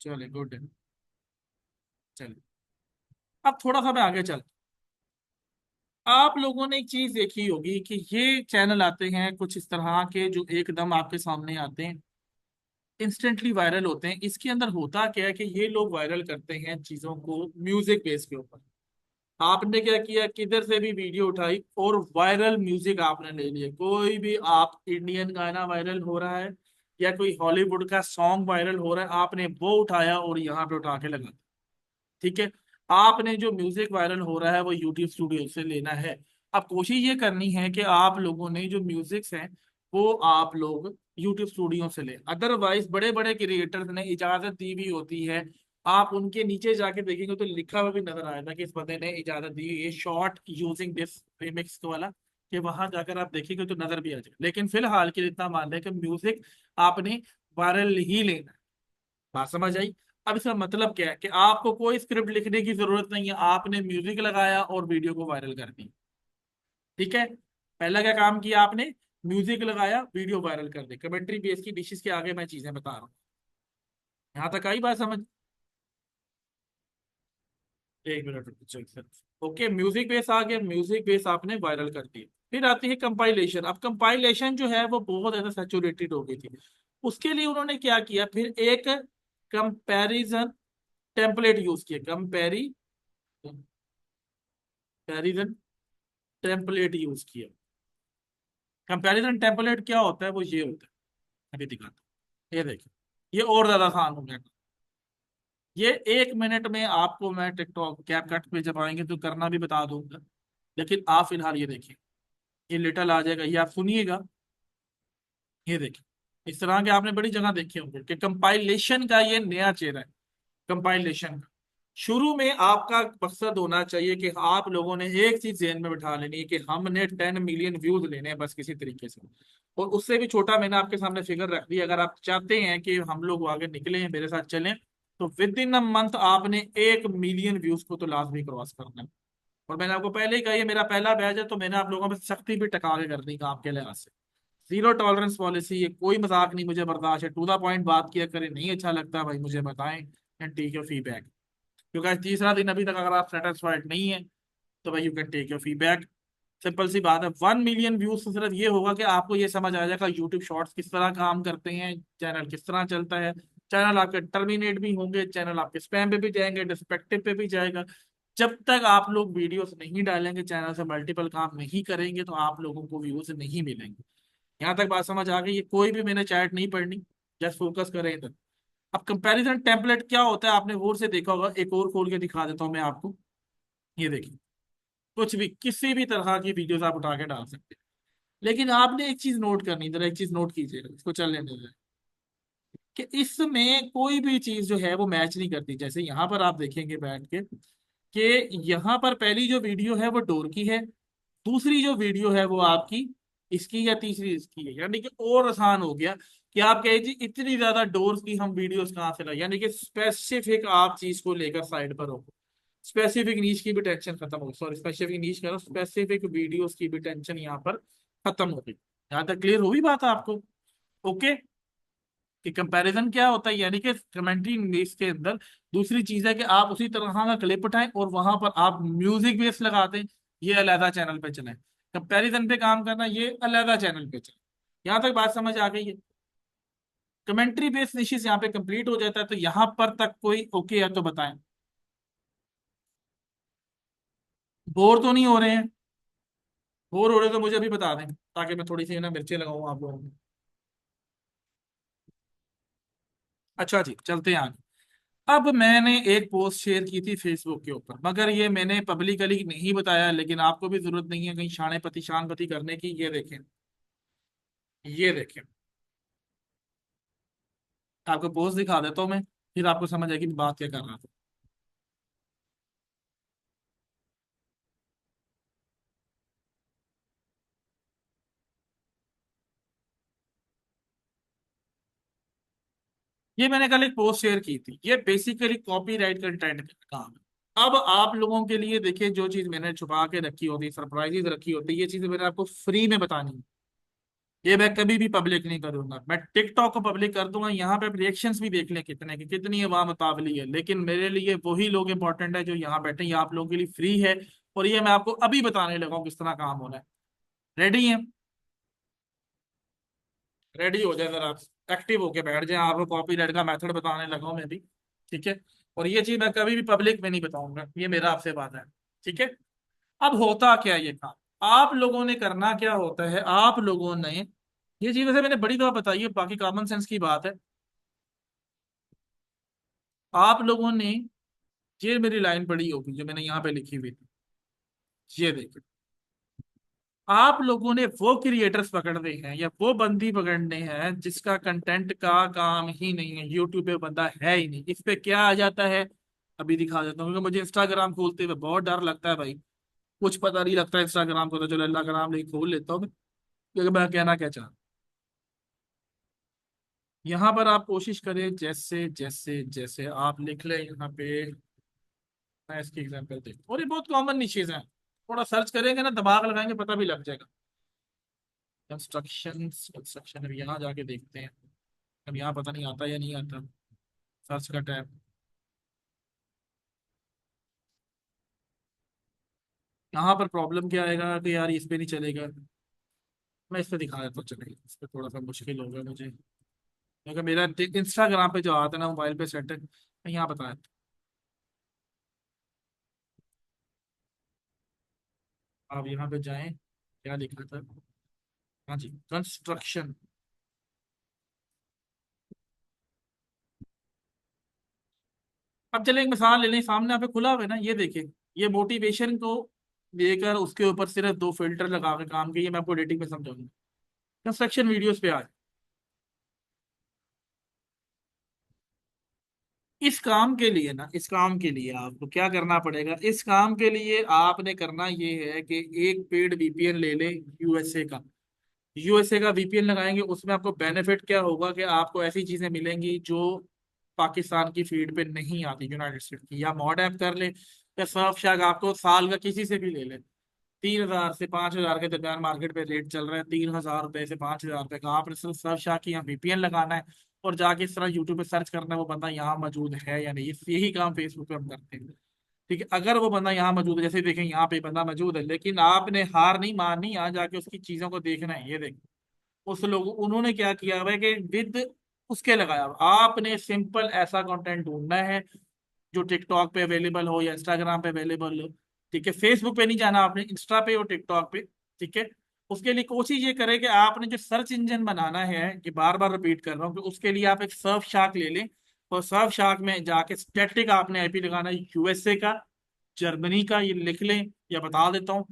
चले गुड है। चले, अब थोड़ा सा मैं आगे चल। आप लोगों ने एक चीज देखी होगी कि ये चैनल आते हैं कुछ इस तरह के जो एकदम आपके सामने आते हैं, इंस्टेंटली वायरल होते हैं। इसके अंदर होता क्या है कि ये लोग वायरल करते हैं चीजों को म्यूजिक बेस के ऊपर। आपने क्या किया, किधर से भी वीडियो उठाई और वायरल म्यूजिक आपने ले लिया। कोई भी आप इंडियन गाना वायरल हो रहा है या कोई हॉलीवुड का सॉन्ग वायरल हो रहा है, आपने वो उठाया और यहाँ पे उठा के लगा दिया। ठीक है, आपने जो म्यूजिक वायरल हो रहा है वो यूट्यूब स्टूडियो से लेना है। अब कोशिश ये करनी है कि आप लोगों ने जो म्यूजिक्स हैं वो आप लोग यूट्यूब स्टूडियो से ले। अदरवाइज बड़े बड़े क्रिएटर्स ने इजाजत दी हुई होती है, आप उनके नीचे जाके देखेंगे तो लिखा हुआ भी नजर आएगा कि इस बंदे ने इजाजत दी हुई है शॉर्ट यूजिंग दिस रिमिक्स वाला, कि वहां जाकर आप देखेंगे तो नजर भी आ जाए। लेकिन फिलहाल के लिए इतना मान लें कि म्यूजिक आपने वायरल ही लेना है। बात समझ आई? अब इसका मतलब क्या है कि आपको कोई स्क्रिप्ट लिखने की जरूरत नहीं है, आपने म्यूजिक लगाया और वीडियो को वायरल कर दी। ठीक है, पहला क्या काम किया आपने? म्यूजिक लगाया, वीडियो वायरल कर दी। कमेंट्री बेस की डिशेस के आगे मैं चीजें बता रहा हूँ। यहाँ तक आई बात समझ? एक मिनट रुको, check sir. Okay, music bass आ गया, म्यूजिक बेस आपने वायरल कर दिया। फिर आती है कंपाइलेशन। अब कंपाइलेशन जो है वो बहुत ज्यादा सैचुरेटेड हो गई थी। उसके लिए उन्होंने क्या किया, फिर एक कंपैरिजन टेम्पलेट यूज किया। कंपैरिजन टेम्पलेट यूज किया। कंपैरिजन टेम्पलेट क्या होता है, वो ये होता है, अभी दिखाता हूँ। ये देखिए, ये और ज्यादा आसान हो गया। ये 1 मिनट में आपको मैं टिकटॉक कैप कट पे जब आएंगे तो करना भी बता दूंगा, लेकिन आप फिलहाल ये देखिए। ये लिटिल आ जाएगा, ये आप सुनिएगा। ये देखिए, इस तरह के आपने बड़ी जगह देखे होंगे कि कंपाइलेशन का ये नया चेहरा है। कंपाइलेशन का शुरू में आपका मकसद होना चाहिए कि आप लोगों ने एक चीज ध्यान में बिठा लेनी है कि हमने 10 मिलियन व्यूज लेने हैं बस किसी तरीके से। और उससे भी छोटा मैंने आपके सामने फिगर रख दी। अगर आप चाहते हैं कि हम लोग आगे निकले हैं, मेरे साथ चलें, तो विद इन अ मंथ आपने 1 मिलियन व्यूज को तो लाजमी क्रॉस करना है। और मैंने आपको पहले ही कहा ये मेरा पहला बैच है, तो मैंने आप लोगों में सख्ती भी टका के कर दी काम के लिहाज से। जीरो टॉलरेंस पॉलिसी, ये कोई मजाक नहीं, मुझे बर्दाश्त है। टू द पॉइंट बात किया करें, नहीं अच्छा लगता भाई मुझे बताएं एंड टेक योर फीडबैक। क्योंकि आज तीसरा दिन अभी तक अगर आप सेटिस्फाइड नहीं है तो भाई you can take your feedback. Simple सी बात है, 1 मिलियन व्यूज से सिर्फ ये होगा कि आपको ये समझ आ जाएगा यूट्यूब शॉर्ट्स किस तरह काम करते हैं, चैनल किस तरह चलता है। चैनल आपके टर्मिनेट भी होंगे, चैनल आपके स्पैम पे भी जाएंगे, डिस्पेक्टिव पे भी जाएगा। जब तक आप लोग वीडियोस नहीं डालेंगे, चैनल से मल्टीपल काम नहीं करेंगे, तो आप लोगों को व्यूज नहीं मिलेंगे। यहाँ तक बात समझ आ गई? ये कोई भी मैंने चैट नहीं पढ़नी, जस्ट फोकस करें इधर। अब कंपैरिजन टेम्पलेट क्या होता है आपने और से देखा होगा, एक और खोल के दिखा देता हूं मैं आपको। ये देखिए, कुछ भी किसी भी तरह की वीडियोस आप उठा के डाल सकते हैं। लेकिन आपने एक चीज नोट करनी, इधर एक चीज नोट कीजिएगा, इसको चलने दीजिए, कि इसमें कोई भी चीज जो है वो मैच नहीं करती। जैसे यहाँ पर आप देखेंगे बैठ के कि यहाँ पर पहली जो वीडियो है वो डोर की है, दूसरी जो वीडियो है वो आपकी इसकी, या तीसरी इसकी है। यानी कि और आसान हो गया कि आप कहे जी इतनी ज्यादा डोर्स की हम वीडियोस कहाँ से लाए। यानी कि स्पेसिफिक आप चीज को लेकर साइड पर हो, स्पेसिफिक नीच की भी टेंशन खत्म हो, सॉरी स्पेसिफिक नीच करो, स्पेसिफिक वीडियोस की भी टेंशन यहाँ पर खत्म हो गई। यहाँ तक क्लियर हुई बात आपको? ओके, कि कंपैरिजन क्या होता है, यानी कि कमेंट्री इंग्लिश के अंदर दूसरी चीज है कि आप उसी तरह का क्लिप उठाएं और वहां पर आप म्यूजिक बेस लगा दें, ये अलहदा चैनल पे चले। कंपैरिजन पे काम करना, ये अलहदा चैनल पे चले। यहाँ तक बात समझ आ गई है? कमेंट्री बेस निशिस यहाँ पे कंप्लीट हो जाता है, तो यहाँ पर तक कोई ओके है तो बताएं। बोर तो नहीं हो रहे हैं? बोर हो रहे तो मुझे अभी बता दें, ताकि मैं थोड़ी सी ना मिर्चें लगाऊं आप लोगों को। अच्छा जी, चलते हैं आगे। अब मैंने एक पोस्ट शेयर की थी फेसबुक के ऊपर, मगर ये मैंने पब्लिकली नहीं बताया, लेकिन आपको भी जरूरत नहीं है कहीं शान पति करने की। ये देखें, ये देखें, आपको पोस्ट दिखा देता हूँ मैं। फिर आपको समझ आएगी मैं बात क्या कर रहा था। ये मैंने कल एक पोस्ट शेयर की थी, ये बेसिकली कॉपीराइट कंटेंट का काम है। अब आप लोगों के लिए देखिए, जो चीज मैंने छुपा के रखी होती, सरप्राइजेस रखी होती, ये चीजें मैंने आपको फ्री में बतानी है। ये मैं कभी भी पब्लिक नहीं करूंगा। मैं टिकटॉक को पब्लिक कर दूंगा, यहाँ पे रिएक्शंस भी देख लें कितने की कितनी अवाम मुतावली है, लेकिन मेरे लिए वही लोग इंपॉर्टेंट है जो यहाँ बैठे हैं। ये आप लोगों के लिए फ्री है, और ये मैं आपको अभी बताने लगा हूँ किस तरह काम होना है। रेडी है? रेडी हो जाए जरा, एक्टिव होके बैठ जाए। आपको कॉपीराइट का मेथड बताने लगा हूं मैं भी, ठीक है? और ये चीज मैं कभी भी पब्लिक में नहीं बताऊंगा, ये मेरा आपसे वादा है, ठीक है? अब होता क्या है ये काम, आप लोगों ने करना क्या होता है, आप लोगों ने, ये चीज वैसे मैंने बड़ी दफा बताई है, बाकी कॉमन सेंस की बात है। आप लोगों ने, ये मेरी लाइन पढ़ी होगी जो मैंने यहाँ पे लिखी हुई थी, ये देखिए। आप लोगों ने वो क्रिएटर्स पकड़ने हैं या वो बंदी पकड़ने हैं जिसका कंटेंट का काम ही नहीं है, यूट्यूब पे बंदा है ही नहीं। इस पे क्या आ जाता है, अभी दिखा देता हूँ, क्योंकि मुझे इंस्टाग्राम खोलते हुए बहुत डर लगता है भाई। कुछ पता नहीं लगता इंस्टाग्राम को, तो चलो अल्लाह का नाम लेके खोल लेता हूँ मैं, क्योंकि मैं कहना क्या चाह, यहाँ पर आप कोशिश करें, जैसे जैसे जैसे आप लिख लें यहाँ पे, मैं इसकी एग्जांपल देख, और ये बहुत कॉमन चीजें हैं, थोड़ा सर्च करेंगे ना, दिमाग लगाएंगे, पता भी लग जाएगा। कंस्ट्रक्शन, कंस्ट्रक्शन अब यहाँ जाके देखते हैं। अब यहाँ पता नहीं आता या नहीं आता, सर्च का टैब। यहाँ पर प्रॉब्लम क्या आएगा कि यार इस पे नहीं चलेगा। मैं इस पे दिखा देता हूँ, चलेगा। इस पे थोड़ा सा मुश्किल होगा मुझे, क्योंकि मेरा इंस्टाग्राम पे जो आता है ना मोबाइल पे सेट है, मैं यहाँ बता देता हूँ। आप यहाँ पे जाएं, क्या लिखा था, हाँ जी, कंस्ट्रक्शन। अब चले एक मिसाल ले लें, सामने यहाँ पे खुला हुआ है ना, ये देखिए। ये मोटिवेशन को लेकर उसके ऊपर सिर्फ दो फिल्टर लगा के काम किए, मैं आपको एडिटिंग में समझाऊंगा। कंस्ट्रक्शन वीडियोस पे आज, इस काम के लिए ना, इस काम के लिए आपको क्या करना पड़ेगा, इस काम के लिए आपने करना ये है कि एक पेड वीपीएन ले लें, यूएसए का। यूएसए का वीपीएन लगाएंगे, उसमें आपको बेनिफिट क्या होगा कि आपको ऐसी चीजें मिलेंगी जो पाकिस्तान की फीड पे नहीं आती, यूनाइटेड स्टेट की। या मॉड ऐप कर ले, या सर्फ शैग, आपको साल का किसी से भी ले ले, 3,000 से 5,000 के दरमियान मार्केट पे रेट चल रहा है, 3,000 रुपए से 5,000 रुपए का। आपने सिर्फ सर्फ शाह की यहाँ वीपीएन लगाना है, और जाके इस तरह यूट्यूब पे सर्च करना है वो बंदा यहाँ मौजूद है या नहीं। यही काम फेसबुक पे हम करते हैं, ठीक है? अगर वो बंदा यहाँ मौजूद है, जैसे देखें यहाँ पे बंदा मौजूद है, लेकिन आपने हार नहीं माननी, यहाँ जाके उसकी चीजों को देखना है। ये देखें, उस लोग उन्होंने क्या किया हुआ है कि विद उसके लगाया हुआ। आपने सिंपल ऐसा कंटेंट ढूंढना है जो टिकटॉक पे अवेलेबल हो या इंस्टाग्राम पे अवेलेबल हो, ठीक है? फेसबुक पे नहीं जाना आपने, इंस्टा पे और टिकटॉक पे, ठीक है? उसके लिए कोशिश ये करें कि आपने जो सर्च इंजन बनाना है, कि बार बार रिपीट कर रहा हूँ, कि उसके लिए आप एक सर्फ शार्क ले लें, और सर्फ शार्क में जाके स्टैटिक आपने आईपी लगाना है, यूएसए का, जर्मनी का, ये लिख लें या बता देता हूँ,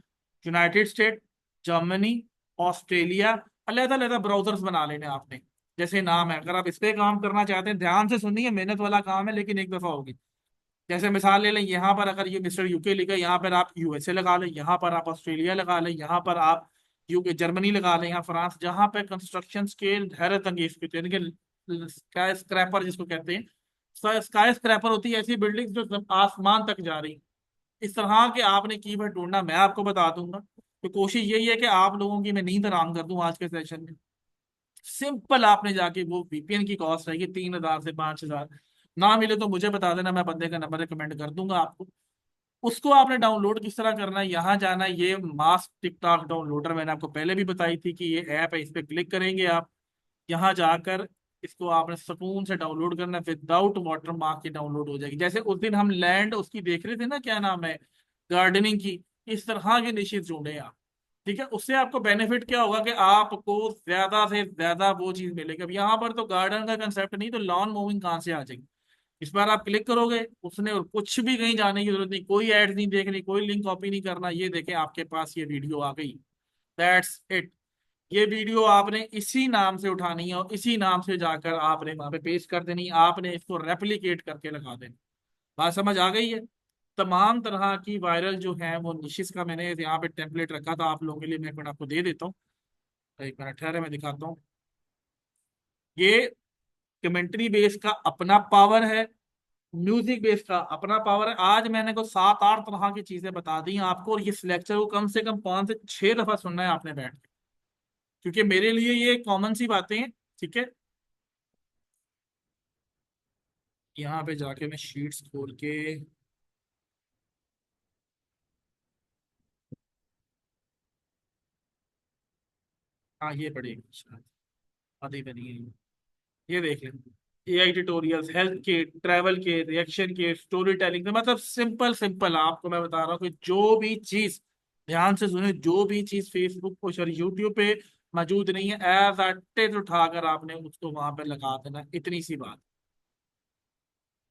यूनाइटेड स्टेट, जर्मनी, ऑस्ट्रेलिया, अलग अलग ब्राउजर्स बना लेने आपने। जैसे नाम है, अगर आप इस पे काम करना चाहते हैं, ध्यान से सुनिए, मेहनत वाला काम है लेकिन एक दफा होगी। जैसे मिसाल ले लें, यहाँ पर अगर ये मिस्टर यूके लिखा है, यहाँ पर आप यूएसए लगा लें, यहाँ पर आप ऑस्ट्रेलिया लगा लें, यहाँ पर आप यूके जर्मनी लगा लें, यहाँ फ्रांस, जहाँ पे कंस्ट्रक्शन स्केल हैरत अंगेज की, यानी कि स्काई स्क्रैपर जिसको कहते हैं, स्काई स्क्रैपर होती है ऐसी बिल्डिंग जो आसमान तक जा रही। इस तरह के आपने कीवर्ड ढूंढना, मैं आपको बता दूंगा। तो कोशिश यही है कि आप लोगों की मैं नींद हराम कर दूं आज के सेशन में। सिंपल आपने जाके, वो वीपीएन की कॉस्ट रहेगी 3,000 से 5,000। ना मिले तो मुझे बता देना, मैं बंदे का नंबर रिकमेंड कर दूंगा आपको। उसको आपने डाउनलोड किस तरह करना है, यहाँ जाना है, ये मास टिकटॉक डाउनलोडर मैंने आपको पहले भी बताई थी कि ये ऐप है, इस पे क्लिक करेंगे आप। यहाँ जाकर इसको आपने सुकून से डाउनलोड करना है, विदाउट वाटर मार्क की डाउनलोड हो जाएगी। जैसे उस दिन हम लैंड उसकी देख रहे थे ना, क्या नाम है, गार्डनिंग की, इस तरह के निशित ढूंढे आप, ठीक है? उससे आपको बेनिफिट क्या होगा कि आपको ज्यादा से ज्यादा वो चीज मिलेगी। अब यहाँ पर तो गार्डन का कंसेप्ट नहीं, तो लॉन मूविंग कहाँ से आ जाएगी? इस बार आप क्लिक करोगे उसने, और कुछ भी कहीं जाने की जरूरत नहीं, कोई एड नहीं देखनी, कोई लिंक कॉपी नहीं करना, ये देखें आपके पास ये वीडियो आ गई, दैट्स इट। ये वीडियो आपने इसी नाम से उठानी है और इसी नाम से जाकर आपने वहां पे पेस्ट कर देनी, आपने इसको रेप्लिकेट करके लगा देना। बात समझ आ गई है? तमाम तरह की वायरल जो है वो निशिस का मैंने यहाँ पे टेम्पलेट रखा था आप लोगों के लिए, मैं एक मिनट आपको दे देता हूँ। एक मिनट ठहरे, मैं दिखाता हूँ। ये कमेंट्री बेस का अपना पावर है, म्यूजिक बेस का अपना पावर है। आज मैंने को 7-8 तरह की चीजें बता दी हैं आपको, और इस लेक्चर को कम से कम 5 से 6 दफा सुनना है आपने बैठ के, क्योंकि मेरे लिए ये कॉमन सी बातें हैं। ठीक है, यहाँ पे जाके मैं शीट्स खोल के, हाँ ये पढ़ेगी शायद, आधी बनी है। ये देख लें, एआई ट्यूटोरियल्स, हेल्थ के, ट्रैवल के, रिएक्शन के, स्टोरी टेलिंग के, मतलब सिंपल सिंपल आपको मैं बता रहा हूँ कि जो भी चीज, ध्यान से सुने, जो भी चीज फेसबुक पर सॉरी यूट्यूब पे मौजूद नहीं है, एज अ इट उठाकर आपने उसको वहां पे लगा देना, इतनी सी बात।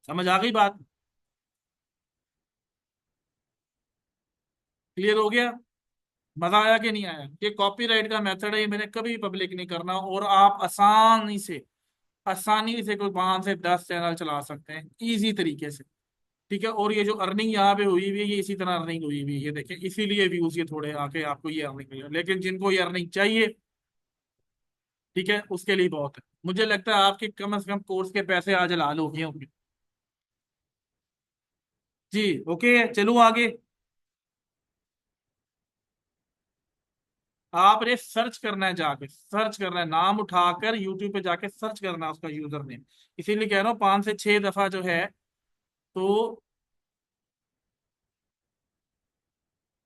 समझ आ गई बात? क्लियर हो गया? मजा आया कि नहीं आया? ये कॉपीराइट का मेथड है, ये मैंने कभी पब्लिक नहीं करना, और आप आसानी से कोई 5 से 10 चैनल चला सकते हैं इजी तरीके से। ठीक है, और ये जो अर्निंग यहाँ पे हुई हुई है, ये इसी तरह अर्निंग हुई हुई है, ये देखें, इसीलिए व्यूज ये थोड़े आके आपको ये अर्निंग मिली है। लेकिन जिनको ये अर्निंग चाहिए, ठीक है, उसके लिए बहुत है। मुझे लगता है आपके कम से कम कोर्स के पैसे आज लाल हो गए होंगे। जी, ओके, चलूं आगे। आपने सर्च करना है, जाके सर्च करना है, नाम उठाकर यूट्यूब पे जाके सर्च करना है उसका यूजर नेम। इसीलिए कह रहा हूँ 5 से 6 दफा जो है, तो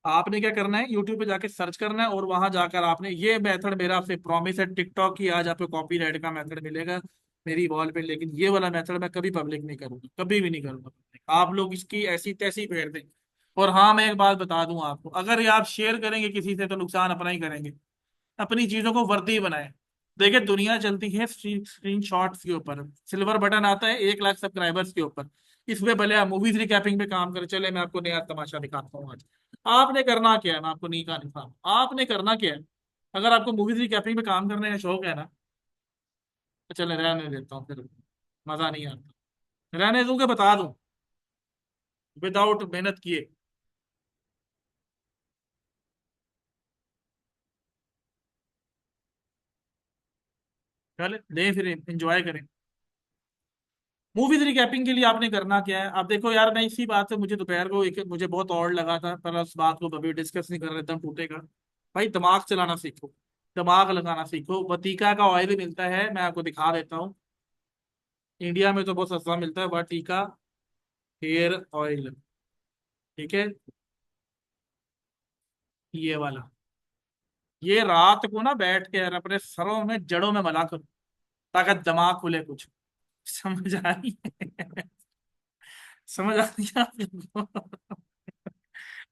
आपने क्या करना है, यूट्यूब पे जाके सर्च करना है, और वहां जाकर आपने, ये मेथड मेरा आपसे प्रॉमिस है, टिकटॉक की आज आपको कॉपीराइट का मेथड मिलेगा मेरी वॉल पे, लेकिन ये वाला मेथड मैं कभी पब्लिक नहीं करूंगा, कभी भी नहीं करूंगा public। आप लोग इसकी ऐसी तैसी फेर दें। और हाँ, मैं एक बात बता दूं आपको, अगर ये आप शेयर करेंगे किसी से तो नुकसान अपना ही करेंगे। अपनी चीजों को वर्दी बनाए। देखिए, दुनिया चलती है स्क्रीन शॉट्स के ऊपर, सिल्वर बटन आता है 1 लाख सब्सक्राइबर्स के ऊपर। इसमें भले आप मूवीज रिकैपिंग पे काम करें, चले मैं आपको नया तमाशा दिखाता हूँ आज। आपने करना क्या है, मैं आपको नहीं कहा नहीं था, आपने करना क्या है। अगर आपको मूवीज रिकैपिंग पे काम करने का शौक है ना, तो चले रहने देता हूँ फिर, मजा नहीं आता। रहने दूंगा, बता दूं, विदाउट मेहनत किए। चले दें फिर, एंजॉय करें। मूवीज रिकैपिंग के लिए आपने करना क्या है, आप देखो यार, मैं इसी बात से, मुझे दोपहर को एक मुझे बहुत और लगा था, पर उस बात को अभी डिस्कस नहीं कर रहे, दम टूटेगा। भाई दिमाग चलाना सीखो, दिमाग लगाना सीखो। वतीका का ऑयल मिलता है, मैं आपको दिखा देता हूँ। इंडिया में तो बहुत सस्ता मिलता है वटीका हेयर ऑयल। ठीक है, ये वाला, ये रात को ना बैठ के यार अपने सरों में, जड़ों में मला करो, ताकि दिमाग खुले कुछ। समझ आ रही है? समझ आ रही है आप लोगों को?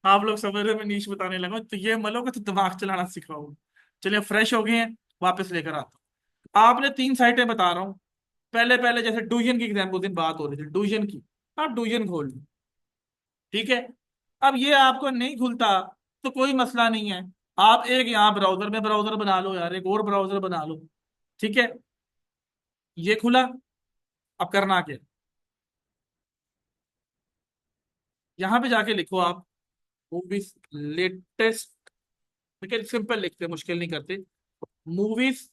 आप लोग समझ रहे, मैं नीच बताने लगा, तो ये मलोगे तो दिमाग चलाना सिखाओ। चलिए, फ्रेश हो गए हैं, वापस लेकर आता हूँ। आपने 3 साइटें बता रहा हूँ। पहले पहले जैसे डुजन की एग्जाम्पल दिन बात हो रही थी, डुजन की, आप डुजन खोल लो। ठीक है, अब ये आपको नहीं खुलता तो कोई मसला नहीं है, आप एक यहाँ ब्राउजर में ब्राउजर बना लो यार, एक और ब्राउजर बना लो। ठीक है, ये खुला। अब करना क्या, यहाँ पे जाके लिखो आप, मूवीज लेटेस्ट, लेकिन सिंपल लिखते, मुश्किल नहीं करते। मूवीज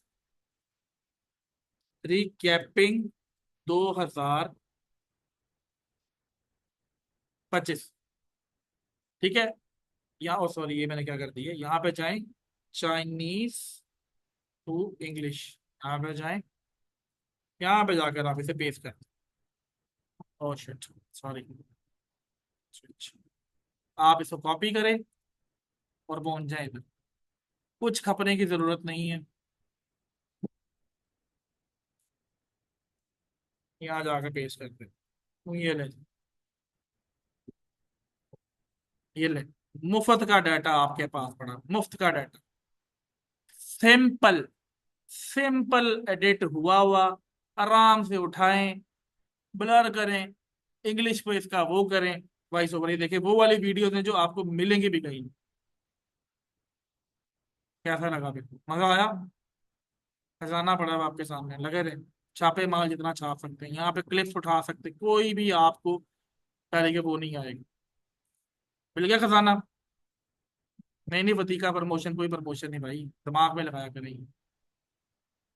रिकैपिंग 2025। ठीक है, यहाँ, ओ सॉरी, ये मैंने क्या कर दी है, यहाँ पे जाएं, चाइनीज टू इंग्लिश, यहाँ पे जाएं, यहाँ पे जाकर आप इसे पेस्ट करें। ओ शिट, सॉरी, आप इसको कॉपी करें और पहुंच जाए इधर, कुछ खपने की जरूरत नहीं है। यहाँ जाकर पेस्ट करते हैं, ये ले, मुफ्त का डाटा आपके पास पड़ा, मुफ्त का डाटा, सिंपल, सिंपल एडिट हुआ आराम से उठाएं, ब्लर करें, इंग्लिश पे इसका वो करें, वॉइस ओवर। ये देखिए, वो वाली वीडियोस हैं जो आपको मिलेंगी भी कहीं। कैसा लगा फिर, मजा आया? खजाना पड़ा है आपके सामने, लगे रहे छापे मार जितना छाप सकते हैं, यहाँ पे क्लिप्स उठा सकते हैं, कोई भी आपको पहले के वो नहीं आएगी। मिल गया खजाना। नहीं नहीं, वती का प्रमोशन कोई प्रमोशन नहीं भाई, दिमाग में लगाया करेंगे।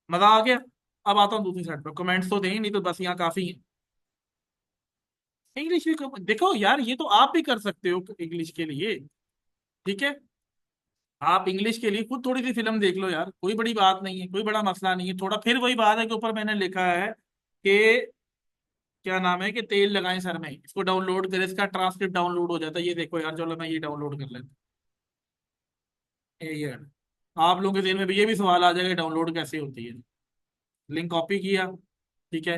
मजा आ गया। अब आता हूँ दूसरी साइड पर, कमेंट्स तो दें, नहीं तो बस यहाँ काफी है। इंग्लिश भी देखो यार, ये तो आप भी कर सकते हो इंग्लिश के लिए। ठीक है, आप इंग्लिश के लिए खुद थोड़ी सी फिल्म देख लो यार, कोई बड़ी बात नहीं है, कोई बड़ा मसला नहीं है। थोड़ा फिर वही बात है कि ऊपर मैंने लिखा है कि क्या नाम है, कि तेल लगाएं सर में, इसको डाउनलोड करें, इसका ट्रांसक्रिप्ट डाउनलोड हो जाता है, ये देखो यार, चलो मैं ये डाउनलोड कर लेता हूँ। ये यार, आप लोगों के दिल में भी ये भी सवाल आ जाएगा डाउनलोड कैसे होती है। लिंक कॉपी किया, ठीक है।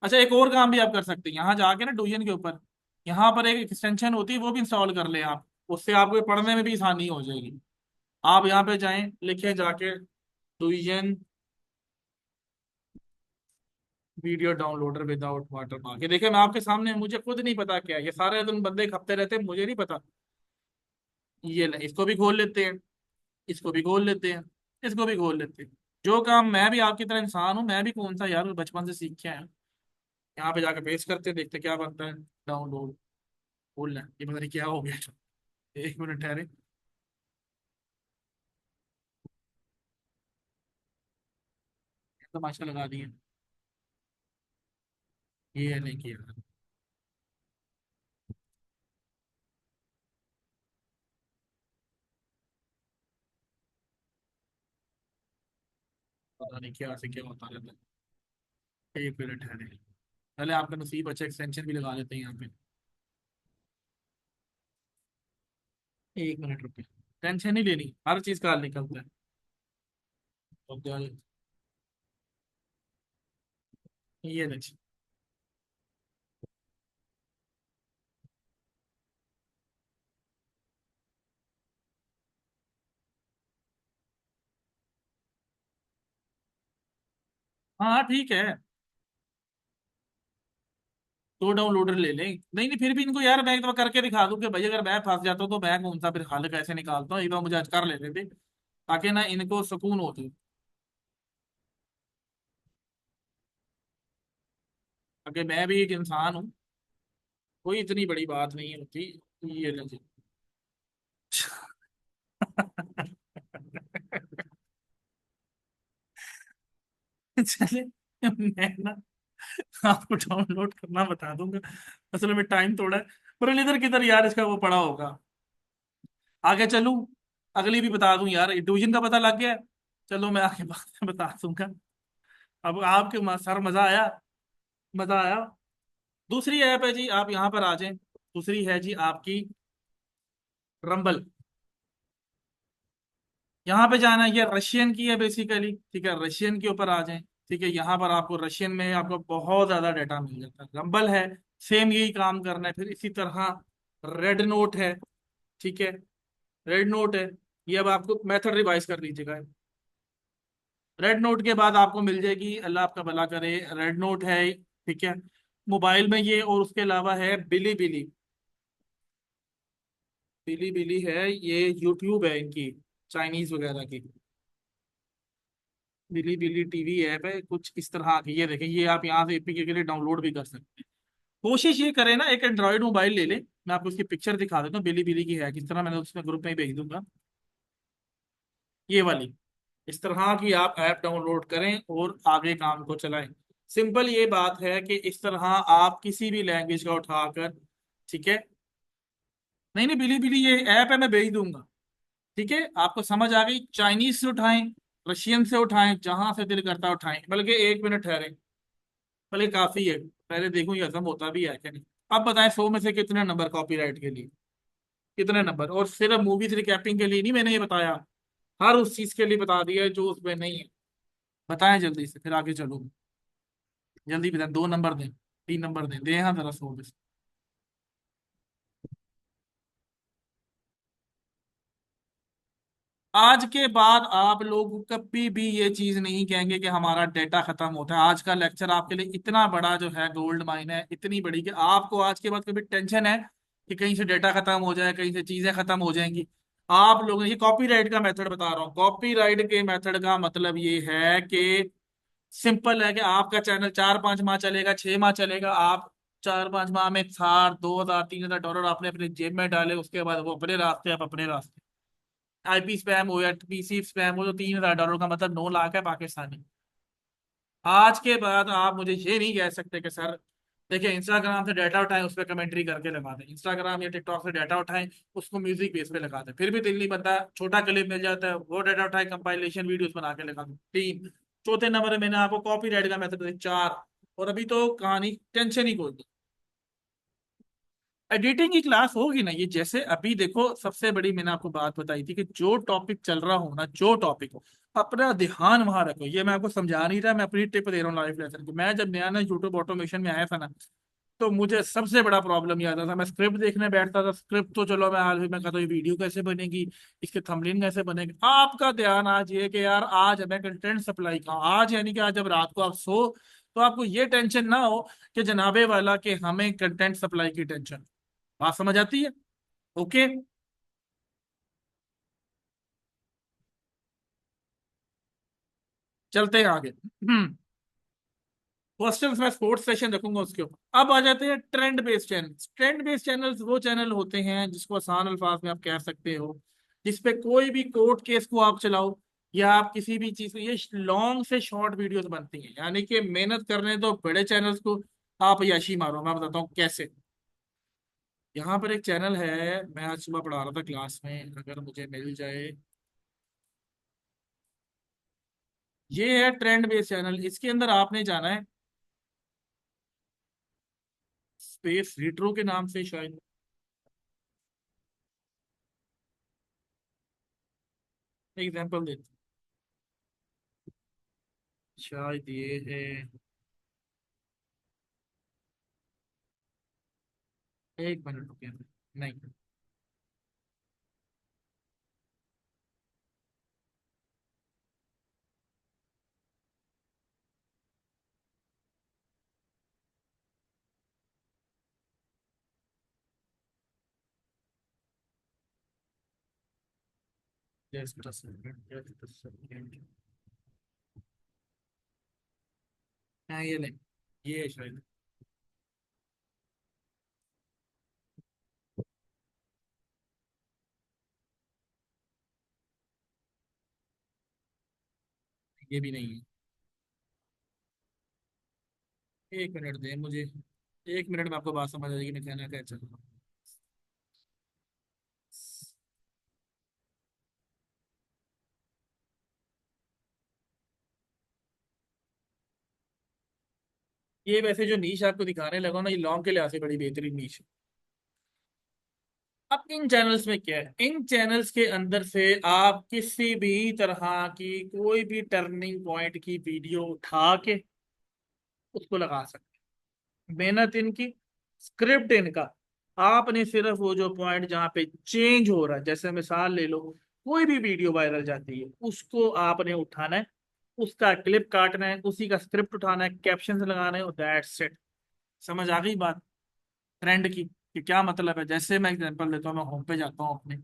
अच्छा, एक और काम भी आप कर सकते हैं, यहाँ जाके ना डोजन के ऊपर, यहाँ पर एक एक्सटेंशन होती है, वो भी इंस्टॉल कर लें आप, उससे आपको पढ़ने में भी आसानी हो जाएगी। आप यहाँ पे जाएं, लिखें जाके dozen video downloader without watermark, ये देखे मैं आपके सामने हूं, मुझे खुद नहीं पता क्या है ये, सारे दिन बंदे खपते रहते हैं, मुझे नहीं पता। ये ले, इसको भी खोल लेते हैं, इसको भी खोल लेते हैं, इसको भी खोल लेते हैं। जो काम मैं भी आपकी तरह इंसान हूँ, मैं भी कौन सा यार बचपन से सीख के आया हूं। यहाँ पे जाके पेस्ट करते हैं, देखते हैं क्या बनता है। डाउनलोड, खोल लें, ये पता नहीं क्या हो गया। एक मिनट ठहरे। तमाशा लगा दिए, ये नहीं किया। पता नहीं क्या से क्या होता रहता है। एक मिनट ठहरे, पहले आपका नसीब अच्छा, एक्सटेंशन भी लगा लेते हैं यहाँ पे। एक मिनट रुकिए, टेंशन नहीं लेनी, हर चीज का हल निकलता है। तो क्या ये नहीं। हाँ हाँ, ठीक है। दो डाउनलोडर ले लें, नहीं नहीं, फिर भी इनको यार मैं एक दफा करके दिखा दूं कि भाई अगर मैं फंस जाता हूँ तो मैं कौन सा फिर हल कैसे निकालता हूँ, एक बार मुझे आज कर लेते थे, ताकि ना इनको सुकून होती। ताकि मैं भी एक इंसान हूँ, कोई इतनी बड़ी बात नहीं होती। ये ले जी। चले, मैं ना आपको डाउनलोड करना बता दूंगा, असल में टाइम थोड़ा है। पर इधर किधर यार इसका वो पड़ा होगा। आगे चलूं, अगली भी बता दूं यार, डिवीजन का पता लग गया है? चलो मैं आगे बाद में बता दूंगा। अब आपके सर मजा आया? मजा आया। दूसरी ऐप है जी, आप यहाँ पर आ जाएं। दूसरी है जी आपकी रंबल। यहाँ पे जाना है, ये रशियन की है बेसिकली, ठीक है, रशियन के ऊपर आ जाएं। ठीक है, यहाँ पर आपको रशियन में आपको बहुत ज्यादा डाटा मिल जाता है। रंबल है, सेम यही काम करना है। फिर इसी तरह रेड नोट है, ठीक है, रेड नोट है। ये अब आपको मेथड रिवाइज कर लीजिएगा। रेड नोट के बाद आपको मिल जाएगी, अल्लाह आपका भला करे, रेड नोट है, ठीक है, मोबाइल में ये। और उसके अलावा है बिली बिली, बिली बिली है, ये यूट्यूब है इनकी, चाइनीज वगैरह की। बिली बिली टीवी ऐप है कुछ इस तरह की, ये देखें, ये आप यहाँ से एपीके के लिए डाउनलोड भी कर सकते हैं। कोशिश ये करें ना, एक एंड्रॉयड मोबाइल ले लें। मैं आपको उसकी पिक्चर दिखा देता हूँ बिली बिली की है किस तरह, मैंने उसमें ग्रुप में ही भेज दूंगा। ये वाली, इस तरह की आप ऐप डाउनलोड करें और आगे काम को चलाएं। सिंपल ये बात है कि इस तरह आप किसी भी लैंग्वेज का उठाकर, ठीक है, नहीं नहीं, बिली बिली ये ऐप है, मैं भेज दूंगा। ठीक है, आपको समझ आ गई, चाइनीज से उठाएं, रशियन से उठाएं, जहां से दिल करता है उठाएं। बल्कि एक मिनट ठहरे, बल्कि काफी है, पहले देखूं ये हजम होता भी है कि नहीं। अब बताएं 100 में से कितने नंबर कॉपीराइट के लिए, कितने नंबर? और सिर्फ मूवीज रिकैपिंग के लिए नहीं मैंने ये बताया, हर उस चीज के लिए बता दिया है जो उसमें नहीं है। बताएं जल्दी से, फिर आगे चलो। जल्दी बताएं, 2 नंबर दें, 3 नंबर दें, दें हाँ जरा 100 में से। आज के बाद आप लोग कभी भी ये चीज नहीं कहेंगे कि हमारा डेटा खत्म होता है। आज का लेक्चर आपके लिए इतना बड़ा जो है गोल्ड माइन है, इतनी बड़ी कि आपको आज के बाद कभी टेंशन है कि कहीं से डेटा खत्म हो जाए, कहीं से चीजें खत्म हो जाएंगी, आप लोगों ये कॉपीराइट का मेथड बता रहा हूँ। कॉपीराइट के मेथड का मतलब ये है कि सिंपल है कि आपका चैनल 4-5 माह चलेगा, 6 माह चलेगा, आप 4-5 माह में 1000, 2000, 3000 डॉलर आपने अपने जेब में डाले, उसके बाद वो अपने रास्ते, आप अपने रास्ते। आईपी स्पैम हो या पीसी स्पैम हो, तो 3000 डॉलर का मतलब 9 लाख है पाकिस्तानी। आज के बाद आप मुझे ये नहीं कह सकते कि सर देखिए, इंस्टाग्राम से डाटा उठाएं, उस पर कमेंट्री करके लगा दें, इंस्टाग्राम या टिकटॉक से डाटा उठाएं, उसको म्यूजिक बेस पे लगा दें, फिर भी दिल नहीं बनता, छोटा क्लिप मिल जाता है, वो डाटा उठाए कंपाइलेशन वीडियोस बना के लगा दें, 3। चौथे नंबर में मैंने आपको कॉपीराइट का मेथड दिया, 4। और अभी तो कहानी टेंशन ही कोई नहीं। एडिटिंग की क्लास होगी ना, ये जैसे अभी देखो, सबसे बड़ी मैंने आपको बात बताई थी कि जो टॉपिक चल रहा हो ना, जो टॉपिक हो, अपना ध्यान वहां रखो। ये मैं आपको समझा नहीं रहा, मैं अपनी टिप दे रहा हूँ लाइफ लेसन की। मैं जब नया नया यूट्यूब ऑटोमेशन में आया था ना, तो मुझे सबसे बड़ा प्रॉब्लम ये आता था, मैं स्क्रिप्ट देखने बैठता था, स्क्रिप्ट तो चलो मैं हाल ही में कहता हूँ, वीडियो कैसे बनेगी, इसके थंबनेल कैसे बनेगी। आपका ध्यान आज ये कि यार आज हमें कंटेंट सप्लाई का, आज यानी कि आज जब रात को आप सो, तो आपको ये टेंशन ना हो कि जनाबे वाला कि हमें कंटेंट सप्लाई की टेंशन। बात समझ आती है? ओके, चलते हैं आगे। क्वेश्चंस में स्पोर्ट्स सेशन रखूंगा उसके ऊपर। अब आ जाते हैं trend based channel. Trend based channels वो चैनल होते हैं जिसको आसान अल्फाज में आप कह सकते हो, जिसपे कोई भी कोर्ट केस को आप चलाओ, या आप किसी भी चीज, ये लॉन्ग से शॉर्ट वीडियोस बनती हैं, यानी कि मेहनत करने दो बड़े चैनल्स को, आप यशी मारो। मैं बताता हूँ कैसे। यहाँ पर एक चैनल है, मैं आज सुबह पढ़ा रहा था क्लास में, अगर मुझे मिल जाए। ये है ट्रेंड बेस्ड चैनल, इसके अंदर आपने जाना है, स्पेस रिट्रो के नाम से शायद, एग्जांपल देते हैं। शायद ये है, 1 मिनट रुकिए। नहीं, just a second, just a second. हाँ ये नहीं, ये है शायद। ये भी नहीं है। 1 मिनट दें मुझे, 1 मिनट में आपको बात समझ आ जाएगी मैं कहना क्या चाह रहा हूँ। ये वैसे जो नीश आपको दिखाने लगा ना, ये लॉन्ग के लिहाज से बड़ी बेहतरीन नीश है। अब इन चैनल्स में क्या है, इन चैनल्स के अंदर से आप किसी भी तरह की कोई भी टर्निंग पॉइंट की वीडियो उठा के उसको लगा सकते हैं। मेहनत इनकी, स्क्रिप्ट इनका, आपने सिर्फ वो जो पॉइंट जहाँ पे चेंज हो रहा है, जैसे मिसाल ले लो, कोई भी वीडियो वायरल जाती है, उसको आपने उठाना है, उसका क्लिप काटना है, उसी का स्क्रिप्ट उठाना है, कैप्शन लगाना है, और दैट्स इट। समझ आ गई बात ट्रेंड की कि क्या मतलब है? जैसे मैं एग्जांपल देता हूँ, मैं होम पे जाता हूँ अपने,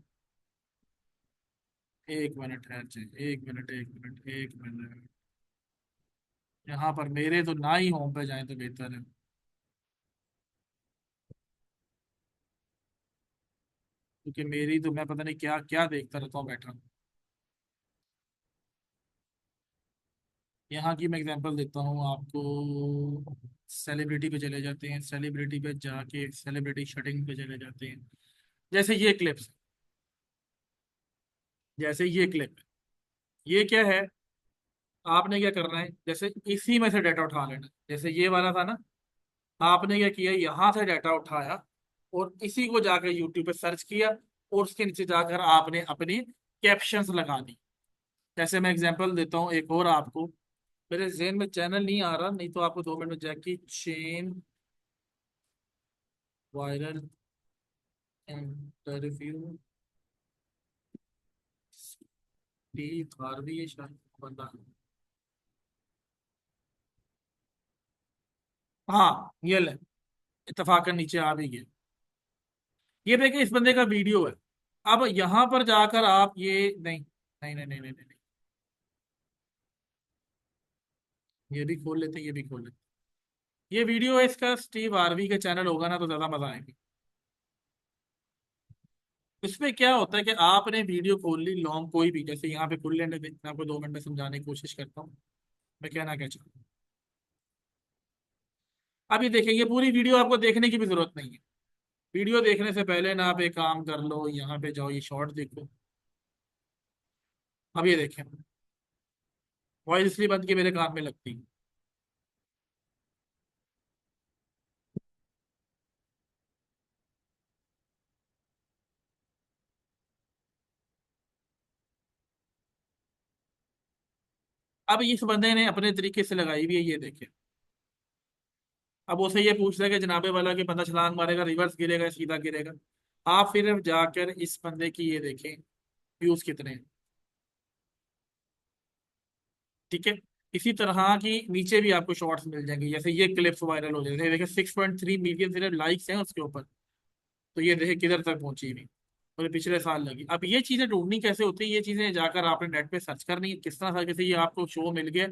1 मिनट है जी, 1 मिनट, 1 मिनट, 1 मिनट। यहाँ पर मेरे तो ना ही होम पे जाए तो बेहतर है, क्योंकि मेरी तो मैं पता नहीं क्या क्या देखता रहता हूँ बैठा। यहाँ की मैं एग्जांपल देता हूँ आपको। सेलिब्रिटी पे चले जाते हैं, सेलिब्रिटी पे जाके सेलिब्रिटी शटिंग पे चले जाते हैं। जैसे ये क्लिप्स, जैसे ये क्लिप, ये क्या है? आपने क्या करना है, जैसे इसी में से डाटा उठा लेना, जैसे ये वाला था ना, आपने क्या किया, यहाँ से डाटा उठाया और इसी को जाकर यूट्यूब पे सर्च किया, और उसके नीचे जाकर आपने अपनी कैप्शंस लगा दी। जैसे मैं एग्जांपल देता हूँ एक और आपको, मेरे जेहन में चैनल नहीं आ रहा, नहीं तो आपको 2 मिनट में Jackie Chan viral interview Steve Harvey, ये शायद बंदा। हाँ ये ले, इत्तेफाकन नीचे आ भी गया। ये देखिए, इस बंदे का वीडियो है। अब यहाँ पर जाकर आप ये नहीं नहीं नहीं नहीं नहीं, नहीं, नहीं। ये भी खोल लेते, ये भी खोल लेते। ये वीडियो है इसका, स्टीव आरवी का चैनल होगा ना, तो ज्यादा मजा आएगी। इसमें क्या होता है कि आपने वीडियो खोल ली लॉन्ग, कोई भी, जैसे यहाँ पे खोल लेने दे, मैं आपको 2 मिनट में समझाने की कोशिश करता हूँ मैं कहना क्या चाहता हूँ। अब ये देखेंगे, पूरी वीडियो आपको देखने की भी जरूरत नहीं है। वीडियो देखने से पहले ना आप एक काम कर लो, यहाँ पे जाओ, ये शॉर्ट देखो। अब ये देखें, वॉइस इसलिए बंद की मेरे कान में लगती है। अब इस बंदे ने अपने तरीके से लगाई हुई है, ये देखे। अब उसे ये पूछ रहा है कि जनाबे वाला, कि बंदा छलांग मारेगा, रिवर्स गिरेगा, सीधा गिरेगा। आप फिर जाकर इस बंदे की ये देखें, व्यूज कितने हैं। ठीक है। इसी तरह की नीचे भी आपको शॉर्ट्स मिल जाएंगे, जैसे ये क्लिप्स वायरल हो जाएंगे, देखिए 6.3 मिलियन सिर्फ लाइक्स हैं उसके ऊपर। तो ये देखिए किधर तक पहुंची हुई, और पिछले साल लगी। अब ये चीजें ढूंढनी कैसे होती है, ये चीजें जाकर आपने नेट पे सर्च करनी है, किस तरह से ये आपको शो मिल गया।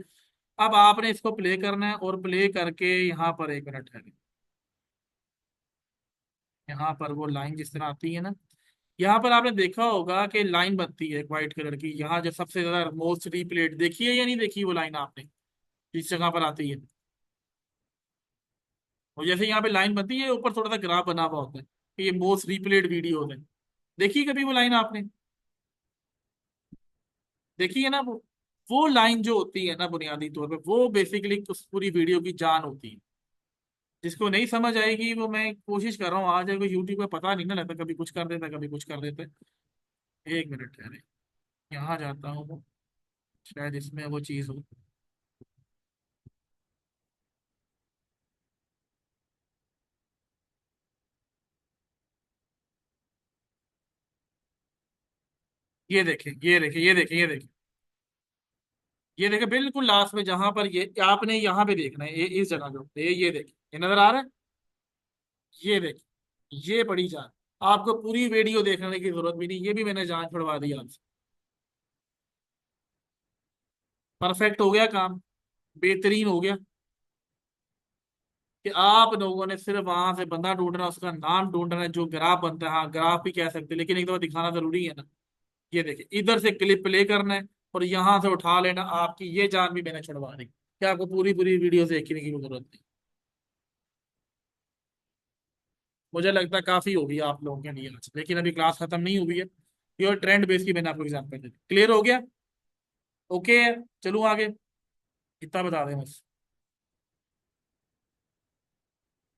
अब आपने इसको प्ले करना है, और प्ले करके यहाँ पर 1 मिनट है, यहाँ पर वो लाइन जिस तरह आती है ना, यहाँ पर आपने देखा होगा कि लाइन बनती है एक व्हाइट कलर की, यहाँ जो सबसे ज्यादा मोस्ट रीप्लेड, देखी है या नहीं देखी वो लाइन आपने, जिस जगह पर आती है। और जैसे यहाँ पे लाइन बनती है, ऊपर थोड़ा सा ग्राफ बना हुआ होता है कि ये मोस्ट रीप्लेड वीडियो है। देखी कभी वो लाइन आपने? देखी है ना वो लाइन जो होती है ना, बुनियादी तौर पे वो बेसिकली उस पूरी वीडियो की जान होती है। जिसको नहीं समझ आएगी, वो मैं कोशिश कर रहा हूँ, आज को यूट्यूब पे पता नहीं ना लगता, कभी कुछ कर देता, कभी कुछ कर देते। 1 मिनट ठहरे, यहाँ जाता हूँ, शायद इसमें वो चीज़ हो। ये देखें, ये देखें, ये देखें, ये देखें, ये देखें, बिल्कुल लास्ट में जहां पर ये आपने यहाँ पे देखना है, ये इस जगह पे, ये देखें, ये नजर आ रहा है। ये देखें, ये बड़ी जान। आपको पूरी वीडियो देखने की जरूरत भी नहीं, ये भी मैंने जान छुड़वा दी आपसे। परफेक्ट हो गया काम, बेहतरीन हो गया। कि आप लोगों ने सिर्फ वहां से बंदा ढूंढना है, उसका नाम ढूंढना है, जो ग्राफ बनता है, हाँ ग्राफ भी कह सकते हैं, लेकिन एक दफा दिखाना जरूरी है ना। ये देखिए, इधर से क्लिप प्ले करना है, और यहाँ से उठा लेना, आपकी ये जान भी मैंने छुड़वा दी कि आपको पूरी पूरी वीडियो देखने की जरूरत नहीं। मुझे लगता है काफी होगी आप लोगों के लिए आज, लेकिन अभी क्लास खत्म नहीं हुई है। ये ट्रेंड बेस की मैंने आपको एग्जाम्पल दी, क्लियर हो गया? ओके है, चलूँ आगे, इतना बता दें बस।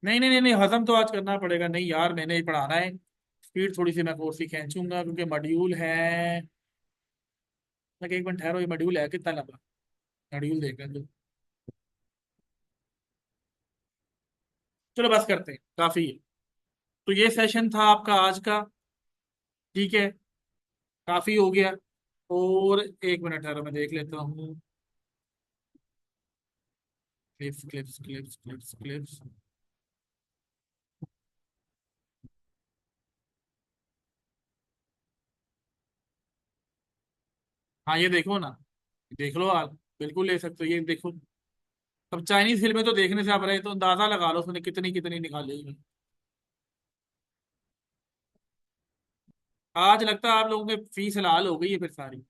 नहीं नहीं नहीं नहीं, हजम तो आज करना पड़ेगा, नहीं यार मैंने ही पढ़ाना है। स्पीड थोड़ी सी मैं कोर्स की खींचूंगा, क्योंकि मॉड्यूल है। मैं 1 मिनट ठहरो, ये मॉड्यूल है कितना लंबा? मॉड्यूल देख लें तो। चलो बस करते हैं, काफी है। तो ये सेशन था आपका आज का। ठीक है, काफी हो गया। और 1 मिनट ठहरो, मैं देख लेता हूँ। Clips clips clips clips clips. हाँ ये देखो ना, देख लो आप, बिल्कुल ले सकते हो, ये देखो। अब चाइनीज फिल्में तो देखने से आप रहे, तो अंदाजा लगा लो उसने कितनी कितनी निकाली है। आज लगता है आप लोगों की फीस हलाल हो गई है फिर सारी।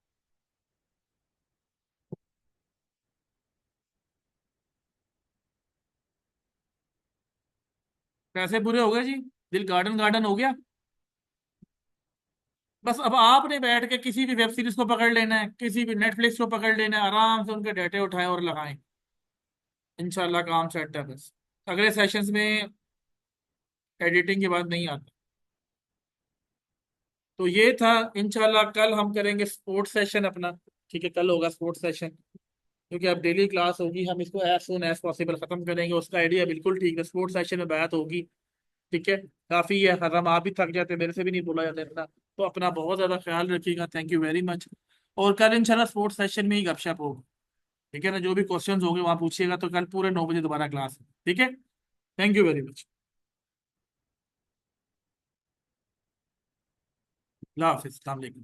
पैसे पूरे हो गए जी, दिल गार्डन गार्डन हो गया। बस अब आपने बैठ के किसी भी वेब सीरीज को पकड़ लेना है, किसी भी नेटफ्लिक्स को पकड़ लेना है, आराम से उनके डाटे उठाएं और लगाएं। इंशाल्लाह काम सेट है बस। अगले सेशंस में एडिटिंग की बात नहीं आती। तो ये था। इंशाल्लाह कल हम करेंगे स्पोर्ट्स सेशन अपना। ठीक है, कल होगा स्पोर्ट्स सेशन, क्योंकि अब डेली क्लास होगी, हम इसको एज सुन एज पॉसिबल खत्म करेंगे। उसका आइडिया बिल्कुल ठीक है, स्पोर्ट्स सेशन में बात होगी। ठीक है, काफी है, हजम आप भी थक जाते हैं, मेरे से भी नहीं बोला जाता इतना। तो अपना बहुत ज्यादा ख्याल रखिएगा, थैंक यू वेरी मच। और कल इंशाल्लाह स्पोर्ट्स सेशन में ही गपशप होगी। ठीक है ना, जो भी क्वेश्चंस होंगे वहां पूछिएगा, तो कल पूरे 9 बजे दोबारा क्लास है। ठीक है, थैंक यू वेरी मच। अल्लाह हाफिज़, अस्सलाम वालेकुम।